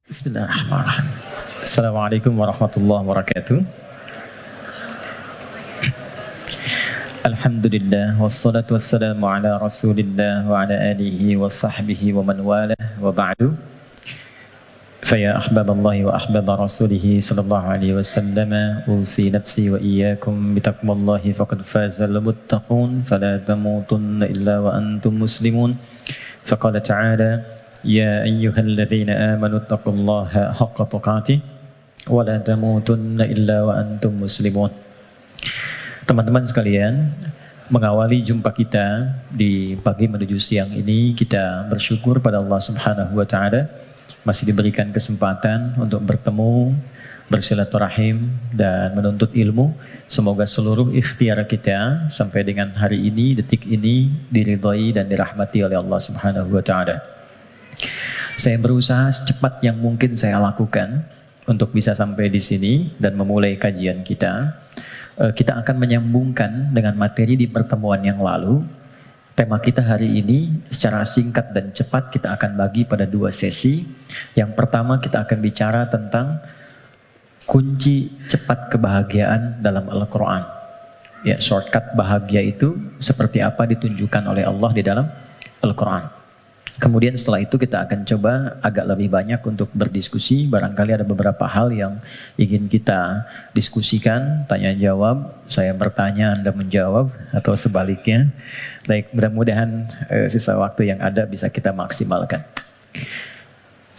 Bismillahirrahmanirrahim. Assalamualaikum warahmatullahi wabarakatuh. Alhamdulillah wassalatu wassalamu ala Rasulillah wa ala alihi wa sahbihi wa man walah wa ba'du. Faya ahbaballahi wa ahbaba rasulihi sallallahu alaihi wasallam, usi nafsi wa iyyakum bitaqwallahi faqad fazal muttaqun fala tamutunna illa wa antum muslimun. Faqala ta'ala يا أيها الذين آمنوا اتقوا الله حق تقاته ولا تموتن إلا وأنتم مسلمون. Teman-teman sekalian, mengawali jumpa kita di pagi menuju siang ini, kita bersyukur pada Allah Subhanahu wa taala masih diberikan kesempatan untuk bertemu, bersilaturahim dan menuntut ilmu. Semoga seluruh ikhtiar kita sampai dengan hari ini, detik ini diridhai dan dirahmati oleh Allah Subhanahu wa taala. Saya berusaha secepat yang mungkin saya lakukan untuk bisa sampai di sini dan memulai kajian kita. Kita akan menyambungkan dengan materi di pertemuan yang lalu. Tema kita hari ini secara singkat dan cepat kita akan bagi pada dua sesi. Yang pertama kita akan bicara tentang kunci cepat kebahagiaan dalam Al-Quran. Ya, shortcut bahagia itu seperti apa ditunjukkan oleh Allah di dalam Al-Quran. Kemudian setelah itu kita akan coba agak lebih banyak untuk berdiskusi. Barangkali ada beberapa hal yang ingin kita diskusikan, tanya jawab, saya bertanya, Anda menjawab, atau sebaliknya. Baik, mudah-mudahan sisa waktu yang ada bisa kita maksimalkan.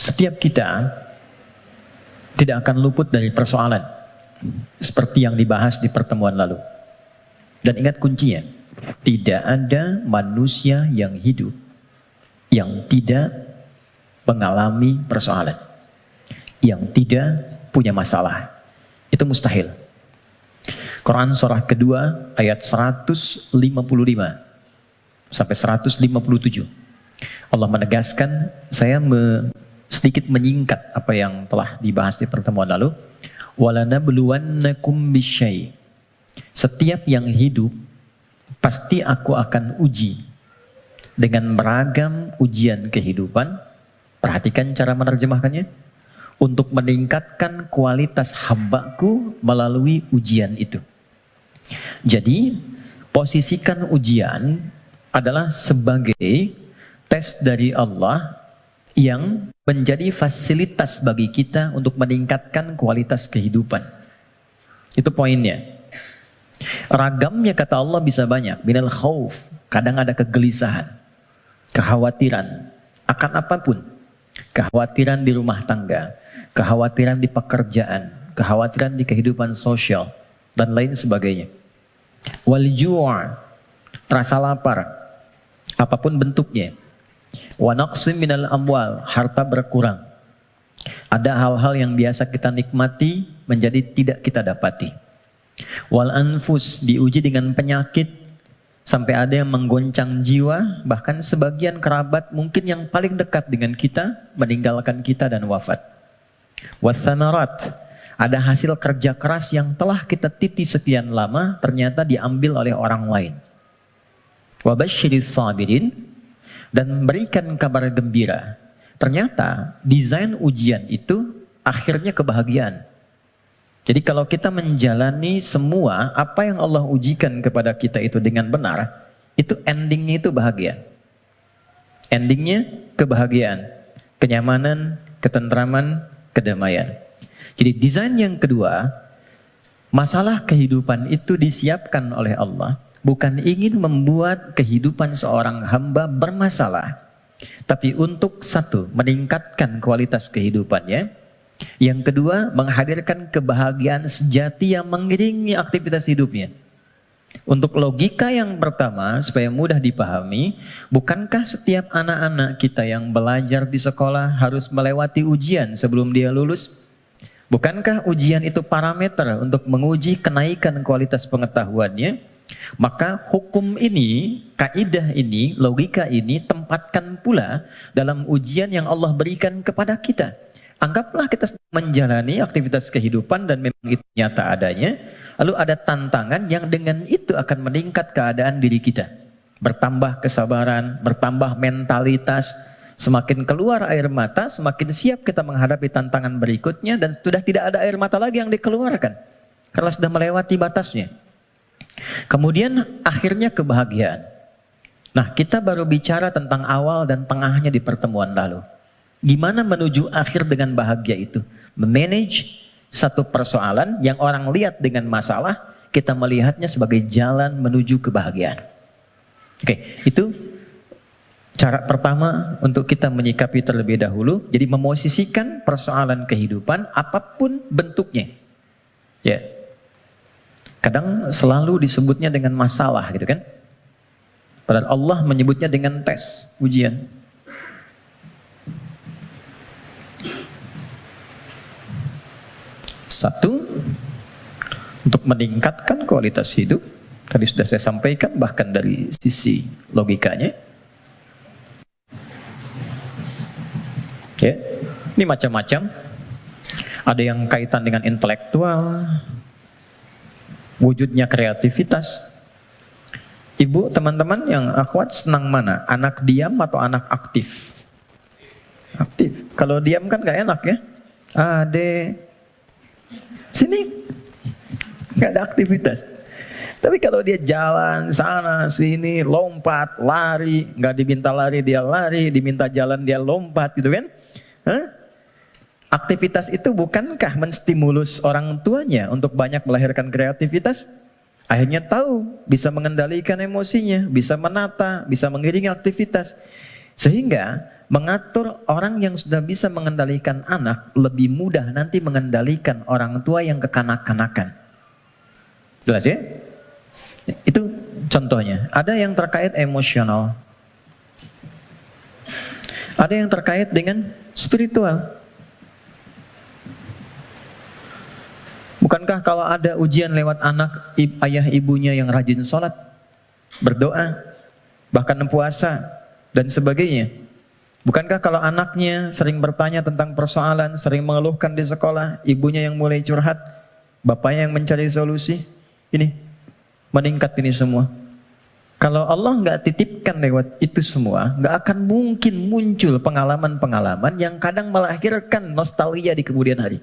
Setiap kita tidak akan luput dari persoalan, seperti yang dibahas di pertemuan lalu. Dan ingat kuncinya, tidak ada manusia yang hidup yang tidak mengalami persoalan, yang tidak punya masalah. Itu mustahil. Quran surah kedua ayat 155 sampai 157. Allah menegaskan, saya sedikit menyingkat apa yang telah dibahas di pertemuan lalu. Walanabluwannakum bisyai. Setiap yang hidup pasti aku akan uji dengan beragam ujian kehidupan. Perhatikan cara menerjemahkannya. Untuk meningkatkan kualitas hambaku melalui ujian itu. Jadi, posisikan ujian adalah sebagai tes dari Allah yang menjadi fasilitas bagi kita untuk meningkatkan kualitas kehidupan. Itu poinnya. Ragamnya kata Allah bisa banyak. Minal khauf, kadang ada kegelisahan, kekhawatiran akan apapun. Kekhawatiran di rumah tangga, kekhawatiran di pekerjaan, kekhawatiran di kehidupan sosial, dan lain sebagainya. Wal ju', rasa lapar, apapun bentuknya. Wa naqsim minal amwal, harta berkurang. Ada hal-hal yang biasa kita nikmati menjadi tidak kita dapati. Wal anfus, diuji dengan penyakit, sampai ada yang menggoncang jiwa, bahkan sebagian kerabat mungkin yang paling dekat dengan kita meninggalkan kita dan wafat. Wathamarat, ada hasil kerja keras yang telah kita titi sekian lama ternyata diambil oleh orang lain. Wabasyiris sabirin, dan berikan kabar gembira. Ternyata desain ujian itu akhirnya kebahagiaan. Jadi kalau kita menjalani semua apa yang Allah ujikan kepada kita itu dengan benar, itu endingnya itu bahagia. Endingnya kebahagiaan, kenyamanan, ketentraman, kedamaian. Jadi desain yang kedua, masalah kehidupan itu disiapkan oleh Allah, bukan ingin membuat kehidupan seorang hamba bermasalah, tapi untuk satu, meningkatkan kualitas kehidupannya. Yang kedua, menghadirkan kebahagiaan sejati yang mengiringi aktivitas hidupnya. Untuk logika yang pertama, supaya mudah dipahami, bukankah setiap anak-anak kita yang belajar di sekolah harus melewati ujian sebelum dia lulus? Bukankah ujian itu parameter untuk menguji kenaikan kualitas pengetahuannya? Maka hukum ini, kaidah ini, logika ini tempatkan pula dalam ujian yang Allah berikan kepada kita. Anggaplah kita menjalani aktivitas kehidupan dan memang itu nyata adanya. Lalu ada tantangan yang dengan itu akan meningkat keadaan diri kita. Bertambah kesabaran, bertambah mentalitas, Semakin keluar air mata, semakin siap kita menghadapi tantangan berikutnya, dan sudah tidak ada air mata lagi yang dikeluarkan karena sudah melewati batasnya. Kemudian akhirnya kebahagiaan. Nah, kita baru bicara tentang awal dan tengahnya di pertemuan lalu. Gimana menuju akhir dengan bahagia itu? Memanage satu persoalan yang orang lihat dengan masalah, kita melihatnya sebagai jalan menuju kebahagiaan. Oke, itu cara pertama untuk kita menyikapi terlebih dahulu. Jadi memosisikan persoalan kehidupan apapun bentuknya. Ya. Kadang selalu disebutnya dengan masalah gitu kan. Padahal Allah menyebutnya dengan tes, ujian. Satu, untuk meningkatkan kualitas hidup. Tadi sudah saya sampaikan, bahkan dari sisi logikanya. Ya, ini macam-macam. Ada yang kaitan dengan intelektual, wujudnya kreativitas. Ibu, teman-teman yang akhwat senang mana? Anak diam atau anak aktif? Aktif. Kalau diam kan gak enak ya. Ade, sini, gak ada aktivitas. Tapi kalau dia jalan sana sini, lompat, lari, gak diminta lari dia lari, diminta jalan dia lompat gitu kan? Hah? Aktivitas itu bukankah menstimulus orang tuanya untuk banyak melahirkan kreativitas? Akhirnya tahu, bisa mengendalikan emosinya, bisa menata, bisa mengiringi aktivitas. Sehingga mengatur orang yang sudah bisa mengendalikan anak lebih mudah nanti mengendalikan orang tua yang kekanak-kanakan. Jelas ya? Itu contohnya. Ada yang terkait emosional. Ada yang terkait dengan spiritual. Bukankah kalau ada ujian lewat anak, ayah ibunya yang rajin sholat, berdoa, bahkan puasa, dan sebagainya. Bukankah kalau anaknya sering bertanya tentang persoalan, sering mengeluhkan di sekolah, ibunya yang mulai curhat, bapaknya yang mencari solusi, ini meningkat ini semua. Kalau Allah nggak titipkan lewat itu semua, nggak akan mungkin muncul pengalaman-pengalaman yang kadang melahirkan nostalgia di kemudian hari.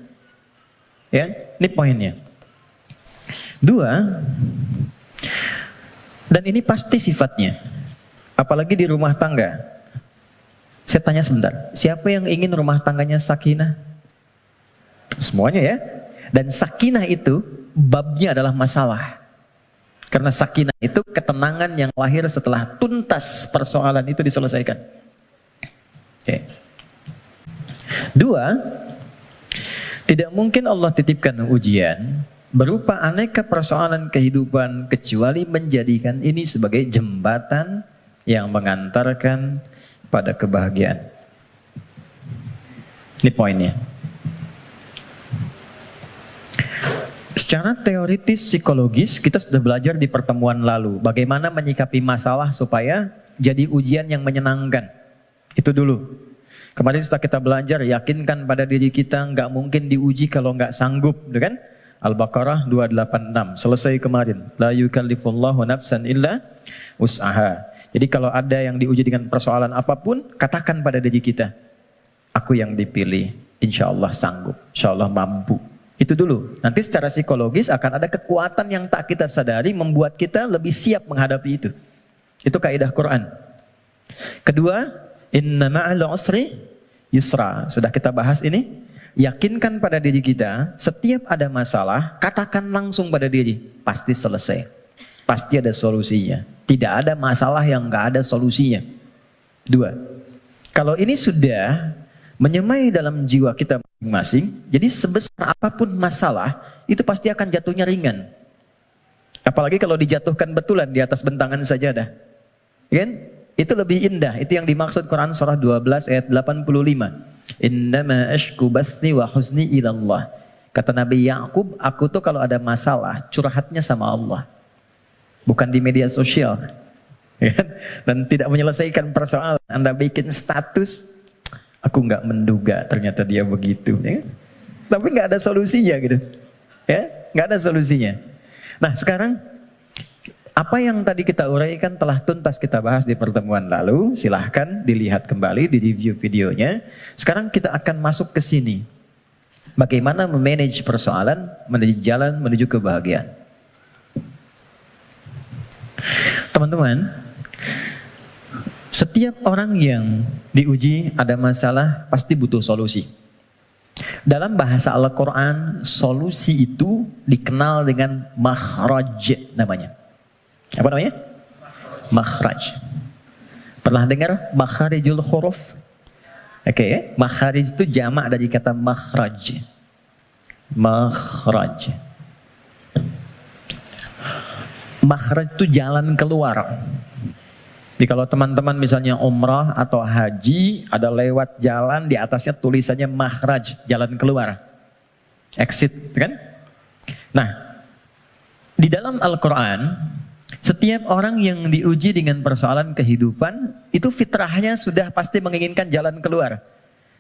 Ya, ini poinnya. Dua, dan ini pasti sifatnya, apalagi di rumah tangga. Saya tanya sebentar, siapa yang ingin rumah tangganya sakinah? Semuanya ya. Dan sakinah itu babnya adalah masalah. Karena sakinah itu ketenangan yang lahir setelah tuntas persoalan itu diselesaikan. Oke. Dua, tidak mungkin Allah titipkan ujian berupa aneka persoalan kehidupan kecuali menjadikan ini sebagai jembatan yang mengantarkan pada kebahagiaan. Ini poinnya. Secara teoritis psikologis kita sudah belajar di pertemuan lalu bagaimana menyikapi masalah supaya jadi ujian yang menyenangkan. Itu dulu. Kemarin setelah kita belajar, yakinkan pada diri kita nggak mungkin diuji kalau nggak sanggup, kan? Al-Baqarah 286 selesai kemarin. La yukallifullahu nafsan illa wus'aha. Jadi kalau ada yang diuji dengan persoalan apapun, katakan pada diri kita, aku yang dipilih, insya Allah sanggup, insya Allah mampu. Itu dulu. Nanti secara psikologis akan ada kekuatan yang tak kita sadari membuat kita lebih siap menghadapi itu. Itu kaidah Quran. Kedua, inna ma'al usri yusra. Sudah kita bahas ini. Yakinkan pada diri kita, setiap ada masalah, katakan langsung pada diri, pasti selesai. Pasti ada solusinya. Tidak ada masalah yang nggak ada solusinya. Dua, kalau ini sudah menyemai dalam jiwa kita masing-masing, jadi sebesar apapun masalah, itu pasti akan jatuhnya ringan. Apalagi kalau dijatuhkan betulan di atas bentangan sajadah. Kan? Itu lebih indah. Itu yang dimaksud Quran surah 12 ayat 85. Innama ashku bathi wa huzni ilallah. Kata Nabi Ya'qub, aku tuh kalau ada masalah, curhatnya sama Allah. Bukan di media sosial. Dan tidak menyelesaikan persoalan. Anda bikin status, aku nggak menduga ternyata dia begitu. Ya? Tapi nggak ada solusinya gitu. Ya, nggak ada solusinya. Nah sekarang, Apa yang tadi kita uraikan telah tuntas kita bahas di pertemuan lalu. Silahkan dilihat kembali, di review videonya. Sekarang kita akan masuk ke sini. Bagaimana memanage persoalan menuju jalan menuju kebahagiaan. Teman-teman, setiap orang yang diuji ada masalah pasti butuh solusi. Dalam bahasa Al-Quran, solusi itu dikenal dengan makhraj namanya. Apa namanya? Makhraj. Pernah dengar makharijul huruf? Oke, makharij itu jamak dari kata makhraj. Makhraj. Makhraj itu jalan keluar. Jadi kalau teman-teman misalnya umrah atau haji, ada lewat jalan di atasnya tulisannya makhraj, jalan keluar. Exit, kan? Nah, di dalam Al-Quran, setiap orang yang diuji dengan persoalan kehidupan, itu fitrahnya sudah pasti menginginkan jalan keluar.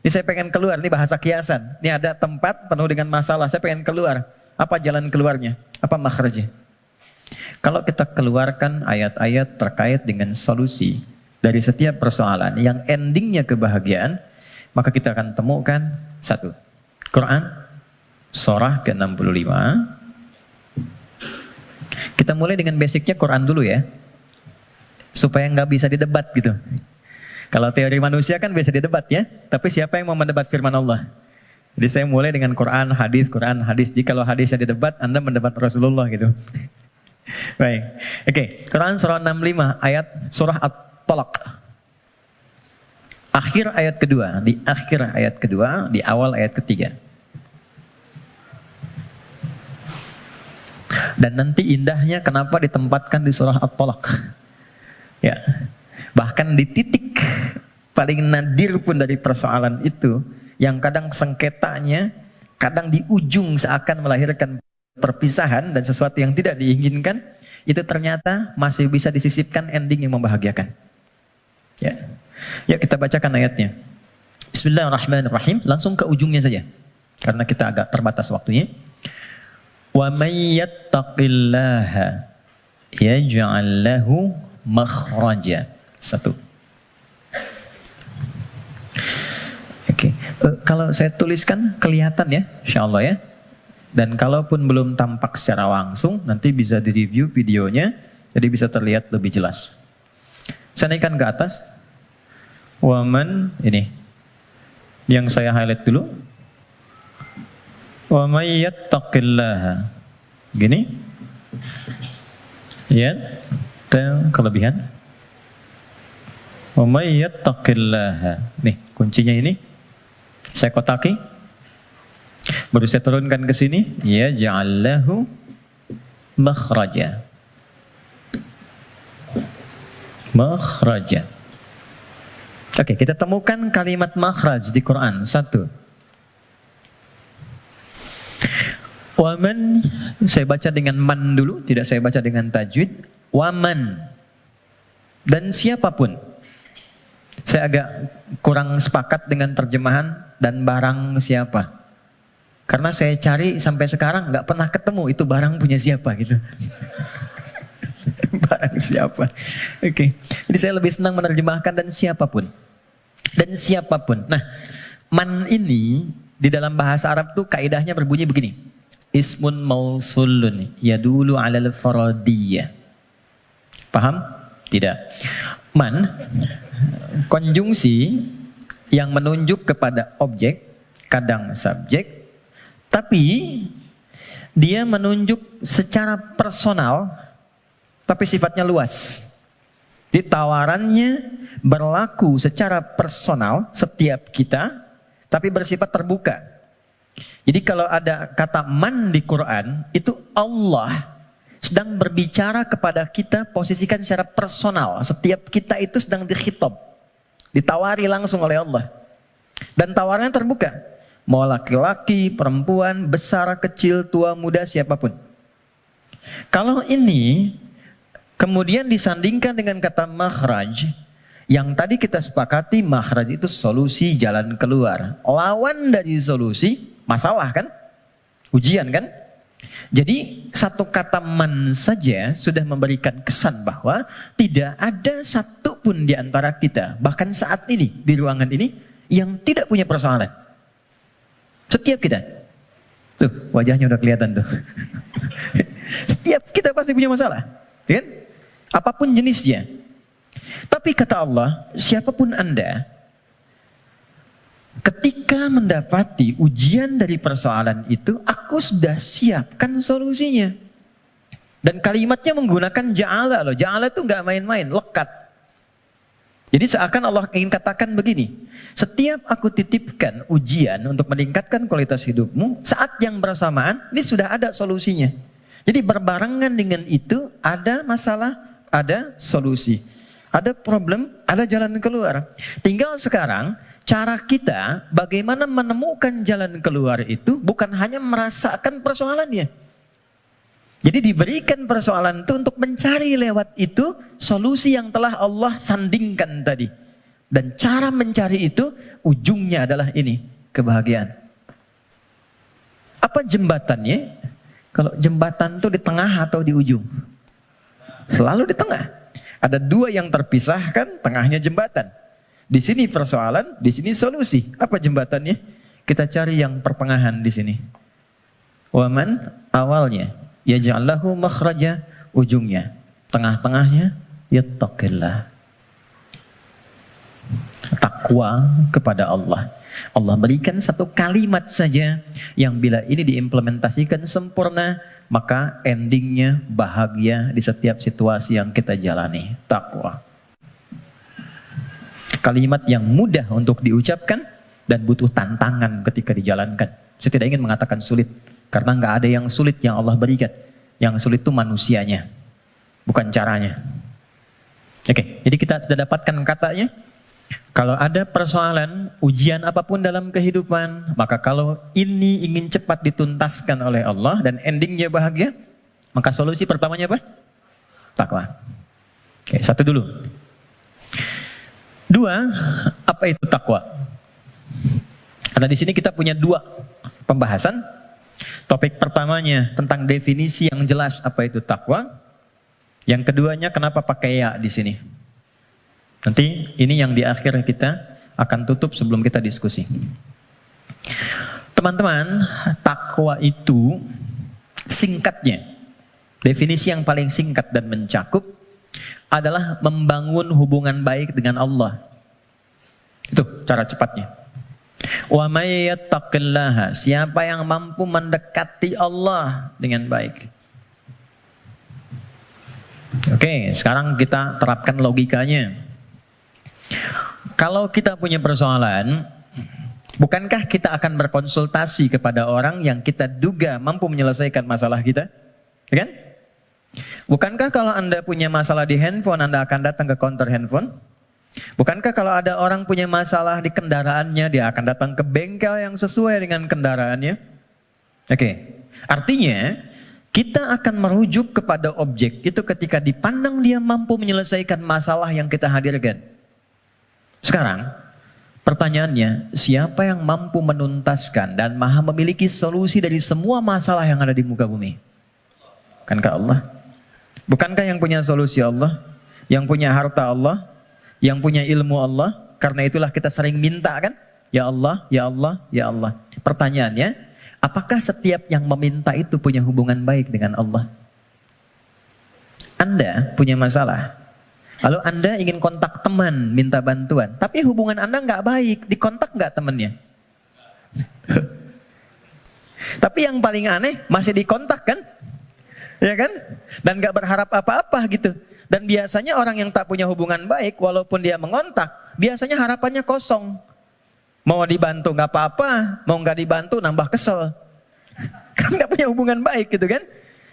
Ini saya pengen keluar, ini bahasa kiasan. Ini ada tempat penuh dengan masalah, saya pengen keluar. Apa jalan keluarnya? Apa makhrajnya? Kalau kita keluarkan ayat-ayat terkait dengan solusi dari setiap persoalan yang endingnya kebahagiaan, maka kita akan temukan satu. Quran, surah ke-65. Kita mulai dengan basicnya Quran dulu ya, supaya nggak bisa didebat gitu. Kalau teori manusia kan bisa didebat ya, tapi siapa yang mau mendebat firman Allah? Jadi saya mulai dengan Quran, hadis. Jadi kalau hadisnya didebat, Anda mendebat Rasulullah gitu. Baik, oke. Quran surah 65 ayat surah At-Talaq. Akhir ayat kedua, di akhir ayat kedua, di awal ayat ketiga. Dan nanti indahnya kenapa ditempatkan di surah At-Talaq. Ya. Bahkan di titik paling nadir pun dari persoalan itu, yang kadang sengketanya, kadang di ujung seakan melahirkan perpisahan dan sesuatu yang tidak diinginkan, itu ternyata masih bisa disisipkan ending yang membahagiakan. Ya, ya kita bacakan ayatnya. Bismillahirrahmanirrahim. Langsung ke ujungnya saja, karena kita agak terbatas waktunya. Wa may yattaqillaha yaj'al lahu makhraja. Satu. Oke. Kalau saya tuliskan kelihatan ya, insyaallah ya. Dan kalaupun belum tampak secara langsung, nanti bisa direview videonya, jadi bisa terlihat lebih jelas. Saya naikkan ke atas. Waman, ini. Yang saya highlight dulu. Wa may yattaqillaha. Gini. Ya, kelebihan. Wa may yattaqillaha. Nih, kuncinya ini. Saya kotaki. Baru saya turunkan ke sini, ya ja'allahu makhraja. Makhraja. Oke, kita temukan kalimat makhraj di Quran. Satu. Waman, saya baca dengan man dulu, tidak saya baca dengan tajwid. Waman. Dan siapapun. Saya agak kurang sepakat dengan terjemahan dan barang siapa. Karena saya cari sampai sekarang nggak pernah ketemu itu barang punya siapa gitu. Barang siapa. Oke. Jadi saya lebih senang menerjemahkan dan siapapun. Dan siapapun. Nah, man ini di dalam bahasa Arab tuh kaidahnya berbunyi begini. Ismun mausulun yadulu alal faradiyah. Paham? Tidak. Man, konjungsi yang menunjuk kepada objek, kadang subjek, tapi dia menunjuk secara personal, tapi sifatnya luas. Jadi tawarannya berlaku secara personal setiap kita, tapi bersifat terbuka. Jadi kalau ada kata man di Quran, itu Allah sedang berbicara kepada kita, posisikan secara personal. Setiap kita itu sedang dikhitab, ditawari langsung oleh Allah. Dan tawarannya terbuka. Mau laki-laki, perempuan, besar, kecil, tua, muda, siapapun. Kalau ini kemudian disandingkan dengan kata makhraj, yang tadi kita sepakati makhraj itu solusi, jalan keluar. Lawan dari solusi, masalah kan? Ujian kan? Jadi satu kata man saja sudah memberikan kesan bahwa tidak ada satu pun di antara kita, bahkan saat ini di ruangan ini, yang tidak punya persoalan. Setiap kita. Tuh, wajahnya udah kelihatan tuh. Setiap kita pasti punya masalah. Kan? Apapun jenisnya. Tapi kata Allah, siapapun Anda, ketika mendapati ujian dari persoalan itu, aku sudah siapkan solusinya. Dan kalimatnya menggunakan ja'ala loh. Ja'ala itu nggak main-main, lekat. Jadi seakan Allah ingin katakan begini, setiap aku titipkan ujian untuk meningkatkan kualitas hidupmu, saat yang bersamaan, ini sudah ada solusinya. Jadi berbarengan dengan itu, ada masalah, ada solusi. Ada problem, ada jalan keluar. Tinggal sekarang, cara kita bagaimana menemukan jalan keluar itu bukan hanya merasakan persoalannya. Jadi diberikan persoalan itu untuk mencari lewat itu solusi yang telah Allah sandingkan tadi. Dan cara mencari itu ujungnya adalah ini, kebahagiaan. Apa jembatannya? Kalau jembatan itu di tengah atau di ujung? Selalu di tengah. Ada dua yang terpisahkan, tengahnya jembatan. Di sini persoalan, di sini solusi. Apa jembatannya? Kita cari yang pertengahan di sini. Waman awalnya, yaj'allahu makhraja, ujungnya. Tengah-tengahnya, yattaqillah. Takwa kepada Allah. Allah berikan satu kalimat saja yang bila ini diimplementasikan sempurna, maka endingnya bahagia di setiap situasi yang kita jalani. Takwa. Kalimat yang mudah untuk diucapkan dan butuh tantangan ketika dijalankan. Saya tidak ingin mengatakan sulit, karena nggak ada yang sulit yang Allah berikan. Yang sulit itu manusianya, bukan caranya. Oke, jadi kita sudah dapatkan katanya. Kalau ada persoalan, ujian apapun dalam kehidupan, maka kalau ini ingin cepat dituntaskan oleh Allah dan endingnya bahagia, maka solusi pertamanya apa? Takwa. Oke, satu dulu. Dua, apa itu takwa? Karena di sini kita punya dua pembahasan. Topik pertamanya tentang definisi yang jelas apa itu takwa. Yang keduanya kenapa pakai ya di sini. Nanti ini yang di akhir kita akan tutup sebelum kita diskusi. Teman-teman, takwa itu singkatnya, definisi yang paling singkat dan mencakup adalah membangun hubungan baik dengan Allah. Itu cara cepatnya. Wa may yattaqillaha, siapa yang mampu mendekati Allah dengan baik. Oke, sekarang kita terapkan logikanya. Kalau kita punya persoalan, bukankah kita akan berkonsultasi kepada orang yang kita duga mampu menyelesaikan masalah kita? Ya kan? Bukankah kalau Anda punya masalah di handphone, Anda akan datang ke counter handphone? Bukankah kalau ada orang punya masalah di kendaraannya, dia akan datang ke bengkel yang sesuai dengan kendaraannya? Oke. Artinya, kita akan merujuk kepada objek itu ketika dipandang dia mampu menyelesaikan masalah yang kita hadirkan. Sekarang, pertanyaannya, siapa yang mampu menuntaskan dan maha memiliki solusi dari semua masalah yang ada di muka bumi? Bukankah Allah? Bukankah yang punya solusi Allah? Yang punya harta Allah? Yang punya ilmu Allah? Karena itulah kita sering minta kan? Ya Allah, ya Allah, ya Allah. Pertanyaannya, apakah setiap yang meminta itu punya hubungan baik dengan Allah? Anda punya masalah. Lalu Anda ingin kontak teman, minta bantuan. Tapi hubungan Anda nggak baik, dikontak nggak temannya? Tapi yang paling aneh, masih dikontak kan? Ya kan? Dan nggak berharap apa-apa gitu. Dan biasanya orang yang tak punya hubungan baik, walaupun dia mengontak, biasanya harapannya kosong. Mau dibantu nggak apa-apa, mau nggak dibantu nambah kesel. Kan nggak punya hubungan baik gitu kan?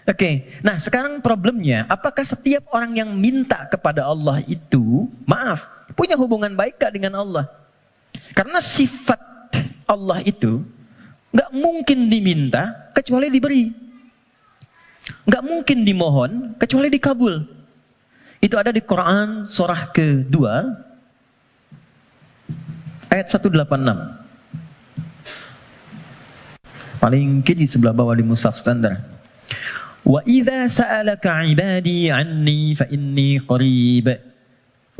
Oke, nah sekarang problemnya, apakah setiap orang yang minta kepada Allah itu, maaf, punya hubungan baik gak dengan Allah? Karena sifat Allah itu gak mungkin diminta kecuali diberi. Gak mungkin dimohon kecuali dikabul. Itu ada di Quran surah kedua, ayat 186. Paling kiri sebelah bawah di mushaf standar. Wa idza sa'alaka 'ibadi 'anni fa inni qarib.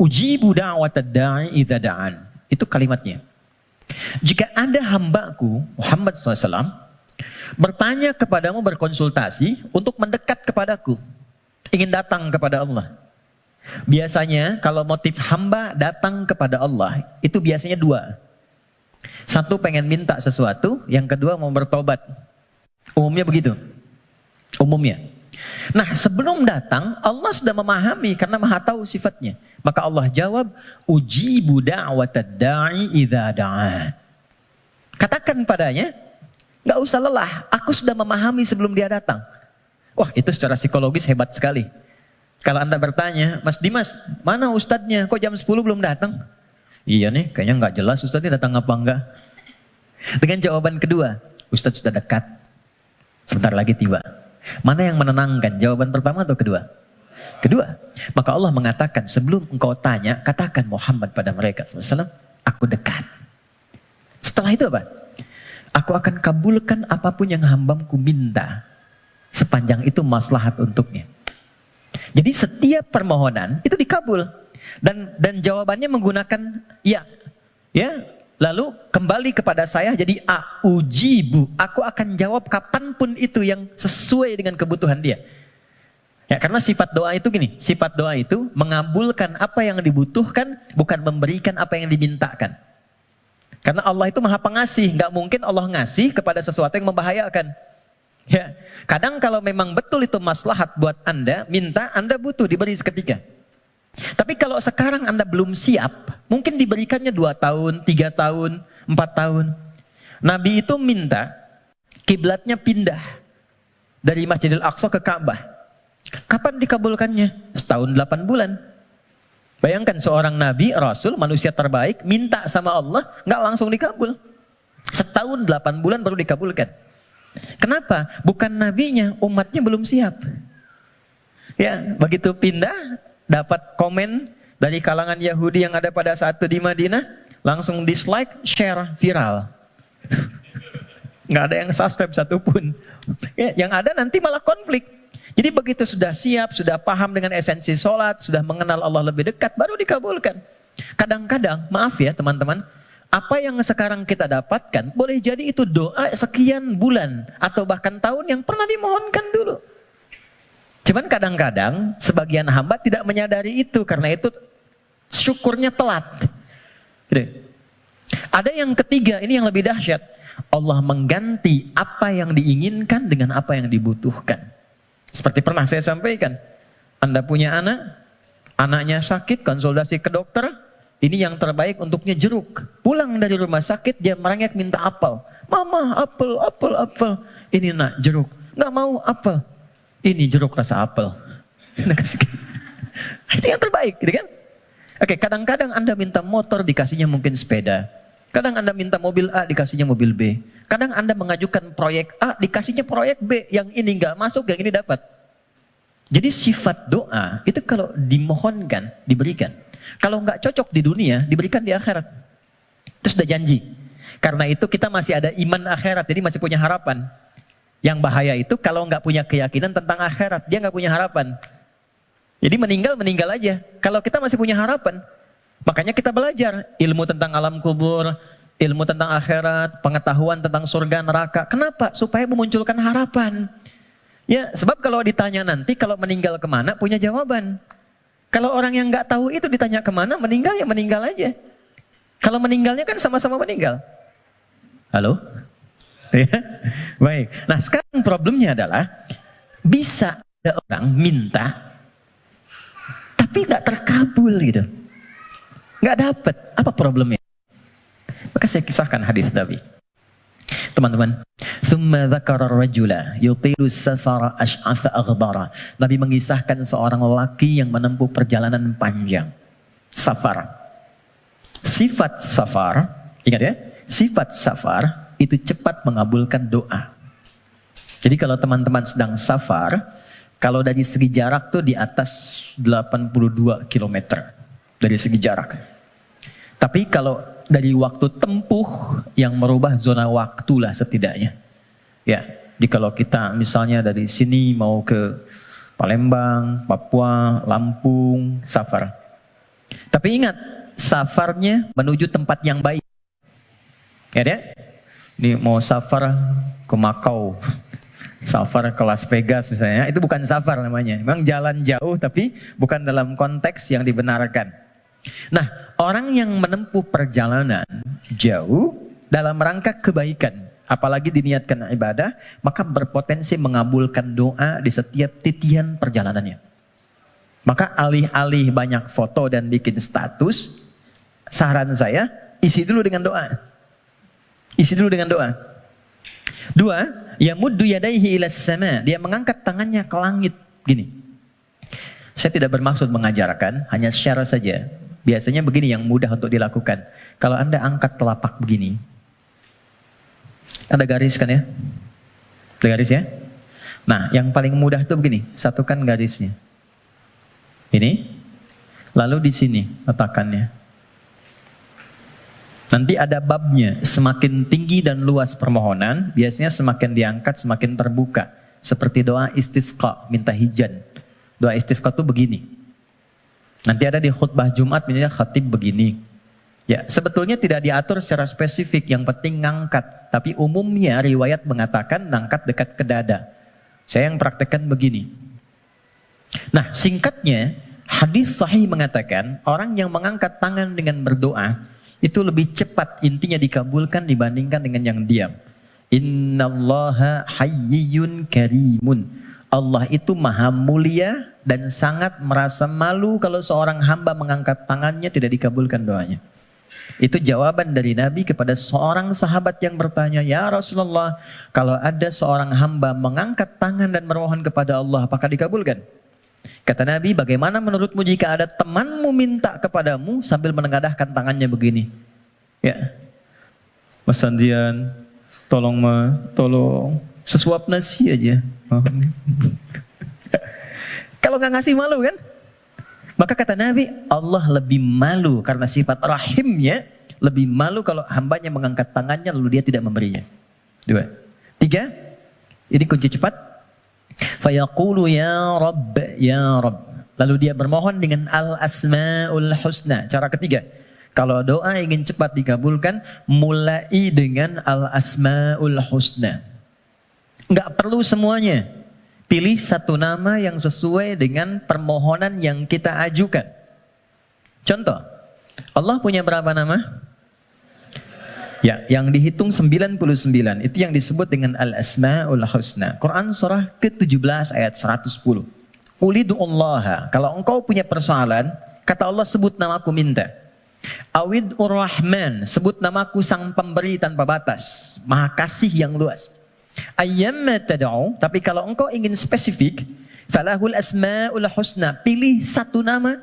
Ujibu da'watad da'i idza da'an. Itu kalimatnya. Jika ada hambaku Muhammad SAW bertanya kepadamu, berkonsultasi untuk mendekat kepadaku, ingin datang kepada Allah. Biasanya kalau motif hamba datang kepada Allah itu biasanya dua. Satu, pengen minta sesuatu, yang kedua mau bertobat. Umumnya begitu. Umumnya. Nah, sebelum datang Allah sudah memahami karena Maha tahu sifatnya. Maka Allah jawab, ujibu da'watad da'i idza da'a. Katakan padanya, nggak usah lelah, aku sudah memahami sebelum dia datang. Wah, itu secara psikologis hebat sekali. Kalau Anda bertanya, Mas Dimas, mana ustadznya? Kok jam 10 belum datang? Iya nih, kayaknya nggak jelas ustadznya datang apa enggak. Dengan jawaban kedua, ustadz sudah dekat, sebentar lagi tiba. Mana yang menenangkan, jawaban pertama atau kedua? Kedua. Maka Allah mengatakan, sebelum engkau tanya, katakan Muhammad pada mereka SAW, aku dekat. Setelah itu apa? Aku akan kabulkan apapun yang hambaku minta, sepanjang itu maslahat untuknya. Jadi setiap permohonan itu dikabul. Dan jawabannya menggunakan ya. Lalu kembali kepada saya jadi ujibu. Aku akan jawab kapanpun itu yang sesuai dengan kebutuhan dia. Ya, karena sifat doa itu gini, sifat doa itu mengabulkan apa yang dibutuhkan, bukan memberikan apa yang dimintakan. Karena Allah itu Maha Pengasih, nggak mungkin Allah ngasih kepada sesuatu yang membahayakan. Ya, kadang kalau memang betul itu maslahat buat Anda, minta, Anda butuh diberi seketika. Tapi kalau sekarang Anda belum siap, mungkin diberikannya 2 tahun, 3 tahun, 4 tahun. Nabi itu minta kiblatnya pindah dari Masjidil Aqsa ke Ka'bah. Kapan dikabulkannya? Setahun 8 bulan. Bayangkan seorang Nabi, Rasul, manusia terbaik, minta sama Allah, nggak langsung dikabul. Setahun 8 bulan baru dikabulkan. Kenapa? Bukan nabinya, umatnya belum siap. Ya, begitu pindah, dapat komen dari kalangan Yahudi yang ada pada saat itu di Madinah, langsung dislike, share, viral. Nggak ada yang subscribe satupun. Ya, yang ada nanti malah konflik. Jadi begitu sudah siap, sudah paham dengan esensi sholat, sudah mengenal Allah lebih dekat, baru dikabulkan. Kadang-kadang, maaf ya teman-teman, apa yang sekarang kita dapatkan, boleh jadi itu doa sekian bulan, atau bahkan tahun yang pernah dimohonkan dulu. Cuman kadang-kadang sebagian hamba tidak menyadari itu, karena itu syukurnya telat. Gitu. Ada yang ketiga, ini yang lebih dahsyat. Allah mengganti apa yang diinginkan dengan apa yang dibutuhkan. Seperti pernah saya sampaikan, Anda punya anak, anaknya sakit, konsultasi ke dokter, ini yang terbaik untuknya jeruk. Pulang dari rumah sakit, dia merengek minta apel. Mama, apel, apel, apel. Ini nak, jeruk. Nggak mau apel. Ini jeruk rasa apel. Itu yang terbaik, gitu kan? Oke, kadang-kadang Anda minta motor, dikasihnya mungkin sepeda. Kadang Anda minta mobil A, dikasihnya mobil B. Kadang Anda mengajukan proyek A, dikasihnya proyek B. Yang ini nggak masuk, yang ini dapat. Jadi sifat doa, itu kalau dimohonkan, diberikan. Kalau nggak cocok di dunia, diberikan di akhirat. Itu sudah janji. Karena itu kita masih ada iman akhirat, jadi masih punya harapan. Yang bahaya itu kalau nggak punya keyakinan tentang akhirat, dia nggak punya harapan. Jadi meninggal aja. Kalau kita masih punya harapan, makanya kita belajar ilmu tentang alam kubur, ilmu tentang akhirat, pengetahuan tentang surga neraka. Kenapa? Supaya memunculkan harapan. Ya, sebab kalau ditanya nanti, kalau meninggal kemana, punya jawaban. Kalau orang yang nggak tahu itu ditanya kemana, meninggal ya meninggal aja. Kalau meninggalnya kan sama-sama meninggal. Halo? Ya? Baik. Nah sekarang problemnya adalah, bisa ada orang minta, tapi nggak terkabul gitu. Nggak dapat. Apa problemnya? Maka saya kisahkan hadis Nabi. Teman-teman, thumma dzakara ar-rajula yutilu safara ash'atha aghbara. Nabi mengisahkan seorang lelaki yang menempuh perjalanan panjang. Safar. Sifat safar, ingat ya, sifat safar itu cepat mengabulkan doa. Jadi kalau teman-teman sedang safar, kalau dari segi jarak tuh di atas 82 km dari segi jarak. Tapi kalau dari waktu tempuh yang merubah zona waktu lah setidaknya. Ya, Jadi kalau kita misalnya dari sini mau ke Palembang, Papua, Lampung, safar. Tapi ingat, safarnya menuju tempat yang baik. Ya deh? Ini mau safar ke Makau, safar ke Las Vegas misalnya, itu bukan safar namanya. Memang jalan jauh tapi bukan dalam konteks yang dibenarkan. Nah, orang yang menempuh perjalanan jauh dalam rangka kebaikan, apalagi diniatkan ibadah, maka berpotensi mengabulkan doa di setiap titian perjalanannya. Maka alih-alih banyak foto dan bikin status, saran saya, isi dulu dengan doa. Isi dulu dengan doa. Dua, yamuddu yadaihi ilas sama. Dia mengangkat tangannya ke langit. Gini. Saya tidak bermaksud mengajarkan, hanya secara saja. Biasanya begini yang mudah untuk dilakukan. Kalau Anda angkat telapak begini. Ada garis kan ya? Ada garis ya? Nah, yang paling mudah itu begini. Satukan garisnya. Ini. Lalu di sini letakkannya. Nanti ada babnya, semakin tinggi dan luas permohonan, biasanya semakin diangkat, semakin terbuka. Seperti doa istisqa, minta hujan. Doa istisqa itu begini. Nanti ada di khutbah Jumat, misalnya khatib begini. Ya, sebetulnya tidak diatur secara spesifik, yang penting ngangkat. Tapi umumnya riwayat mengatakan ngangkat dekat ke dada. Saya yang praktekkan begini. Nah, singkatnya, hadis sahih mengatakan, orang yang mengangkat tangan dengan berdoa, itu lebih cepat intinya dikabulkan dibandingkan dengan yang diam. Innallaha hayyun karimun. Allah itu maha mulia dan sangat merasa malu kalau seorang hamba mengangkat tangannya tidak dikabulkan doanya. Itu jawaban dari Nabi kepada seorang sahabat yang bertanya, "Ya Rasulullah, kalau ada seorang hamba mengangkat tangan dan memohon kepada Allah, apakah dikabulkan?" Kata Nabi, bagaimana menurutmu jika ada temanmu minta kepadamu sambil menengadahkan tangannya begini? Ya, Mas Andrian, tolong sesuap nasi aja. Kalau nggak ngasih malu kan? Maka kata Nabi, Allah lebih malu karena sifat rahimnya, lebih malu kalau hambanya mengangkat tangannya lalu dia tidak memberinya. 2. 3, ini kunci cepat. Fayaqulu ya Rabb, ya Rabb. Lalu dia bermohon dengan al-asma'ul husna. Cara ketiga, kalau doa ingin cepat dikabulkan, mulai dengan al-asma'ul husna. Enggak perlu semuanya. Pilih satu nama yang sesuai dengan permohonan yang kita ajukan. Contoh, Allah punya berapa nama? Ya, yang dihitung 99. Itu yang disebut dengan Al-Asma'ul Husna. Quran surah ke-17 ayat 110. Ulidu'ullaha. Kalau engkau punya persoalan, kata Allah sebut namaku minta. Awid'ur Rahman. Sebut namaku sang pemberi tanpa batas. Maha kasih yang luas. Ayyamma tad'u. Tapi kalau engkau ingin spesifik, falahul asma'ul husna. Pilih satu nama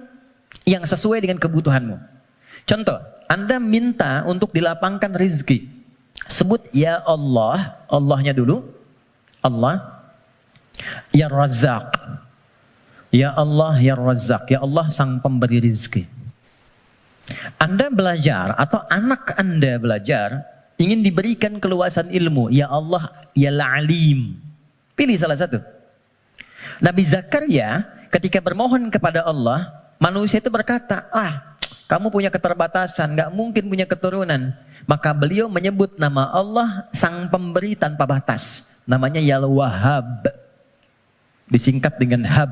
yang sesuai dengan kebutuhanmu. Contoh, Anda minta untuk dilapangkan rizki. Sebut ya Allah, Allahnya dulu. Allah. Ya Razzaq. Ya Allah, ya Razzaq. Ya Allah sang pemberi rizki. Anda belajar atau anak Anda belajar, ingin diberikan keluasan ilmu. Ya Allah, ya Alim. Pilih salah satu. Nabi Zakaria ketika bermohon kepada Allah, manusia itu berkata, kamu punya keterbatasan, gak mungkin punya keturunan. Maka beliau menyebut nama Allah sang pemberi tanpa batas. Namanya Ya Wahhab. Disingkat dengan Hab.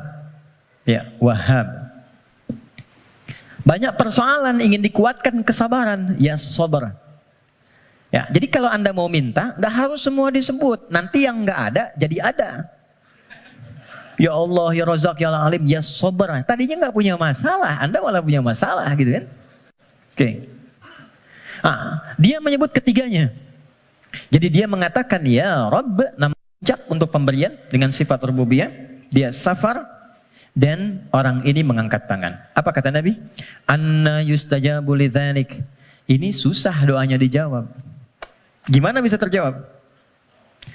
Ya, Wahhab. Banyak persoalan ingin dikuatkan kesabaran. Ya Sabar. Ya, jadi kalau Anda mau minta, gak harus semua disebut. Nanti yang gak ada, jadi ada. Ya Allah, ya Razak, ya Alim, ya Sabar. Tadinya gak punya masalah, Anda malah punya masalah gitu kan. Oke. Dia menyebut ketiganya. Jadi dia mengatakan, ya Rabb, nama puncak untuk pemberian dengan sifat rububiyah. Dia safar dan orang ini mengangkat tangan. Apa kata Nabi? Anna yustajabu lidzalik. Ini susah doanya dijawab. Gimana bisa terjawab?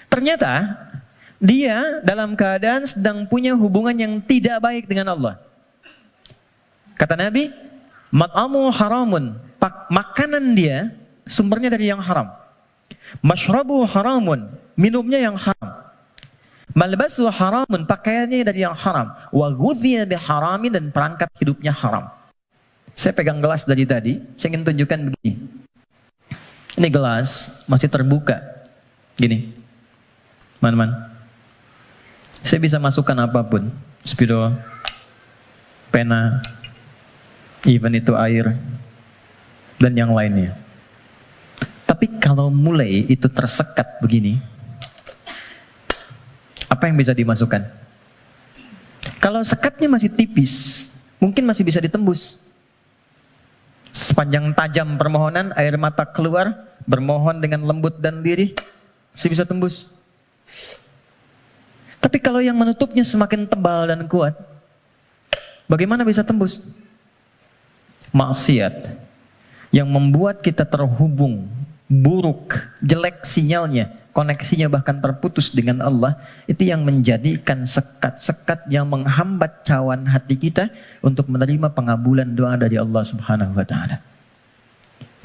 Ternyata dia dalam keadaan sedang punya hubungan yang tidak baik dengan Allah. Kata Nabi, mat'amu haramun. Makanan dia sumbernya dari yang haram. Mashrabu haramun. Minumnya yang haram. Malbasu haramun, pakaiannya dari yang haram. Wa ghudhiya biharamin, dan perangkat hidupnya haram. Saya pegang gelas dari tadi, saya ingin tunjukkan begini. Ini gelas masih terbuka. Gini. Teman-teman. Saya bisa masukkan apapun. Spidol, pena, even itu air, dan yang lainnya. Tapi kalau mulai itu tersekat begini, apa yang bisa dimasukkan? Kalau sekatnya masih tipis, mungkin masih bisa ditembus. Sepanjang tajam permohonan, air mata keluar, bermohon dengan lembut dan lirih, masih bisa tembus. Tapi kalau yang menutupnya semakin tebal dan kuat, bagaimana bisa tembus? Maksiat yang membuat kita terhubung, buruk, jelek sinyalnya, koneksinya bahkan terputus dengan Allah, itu yang menjadikan sekat-sekat yang menghambat cawan hati kita untuk menerima pengabulan doa dari Allah Subhanahu wa Ta'ala.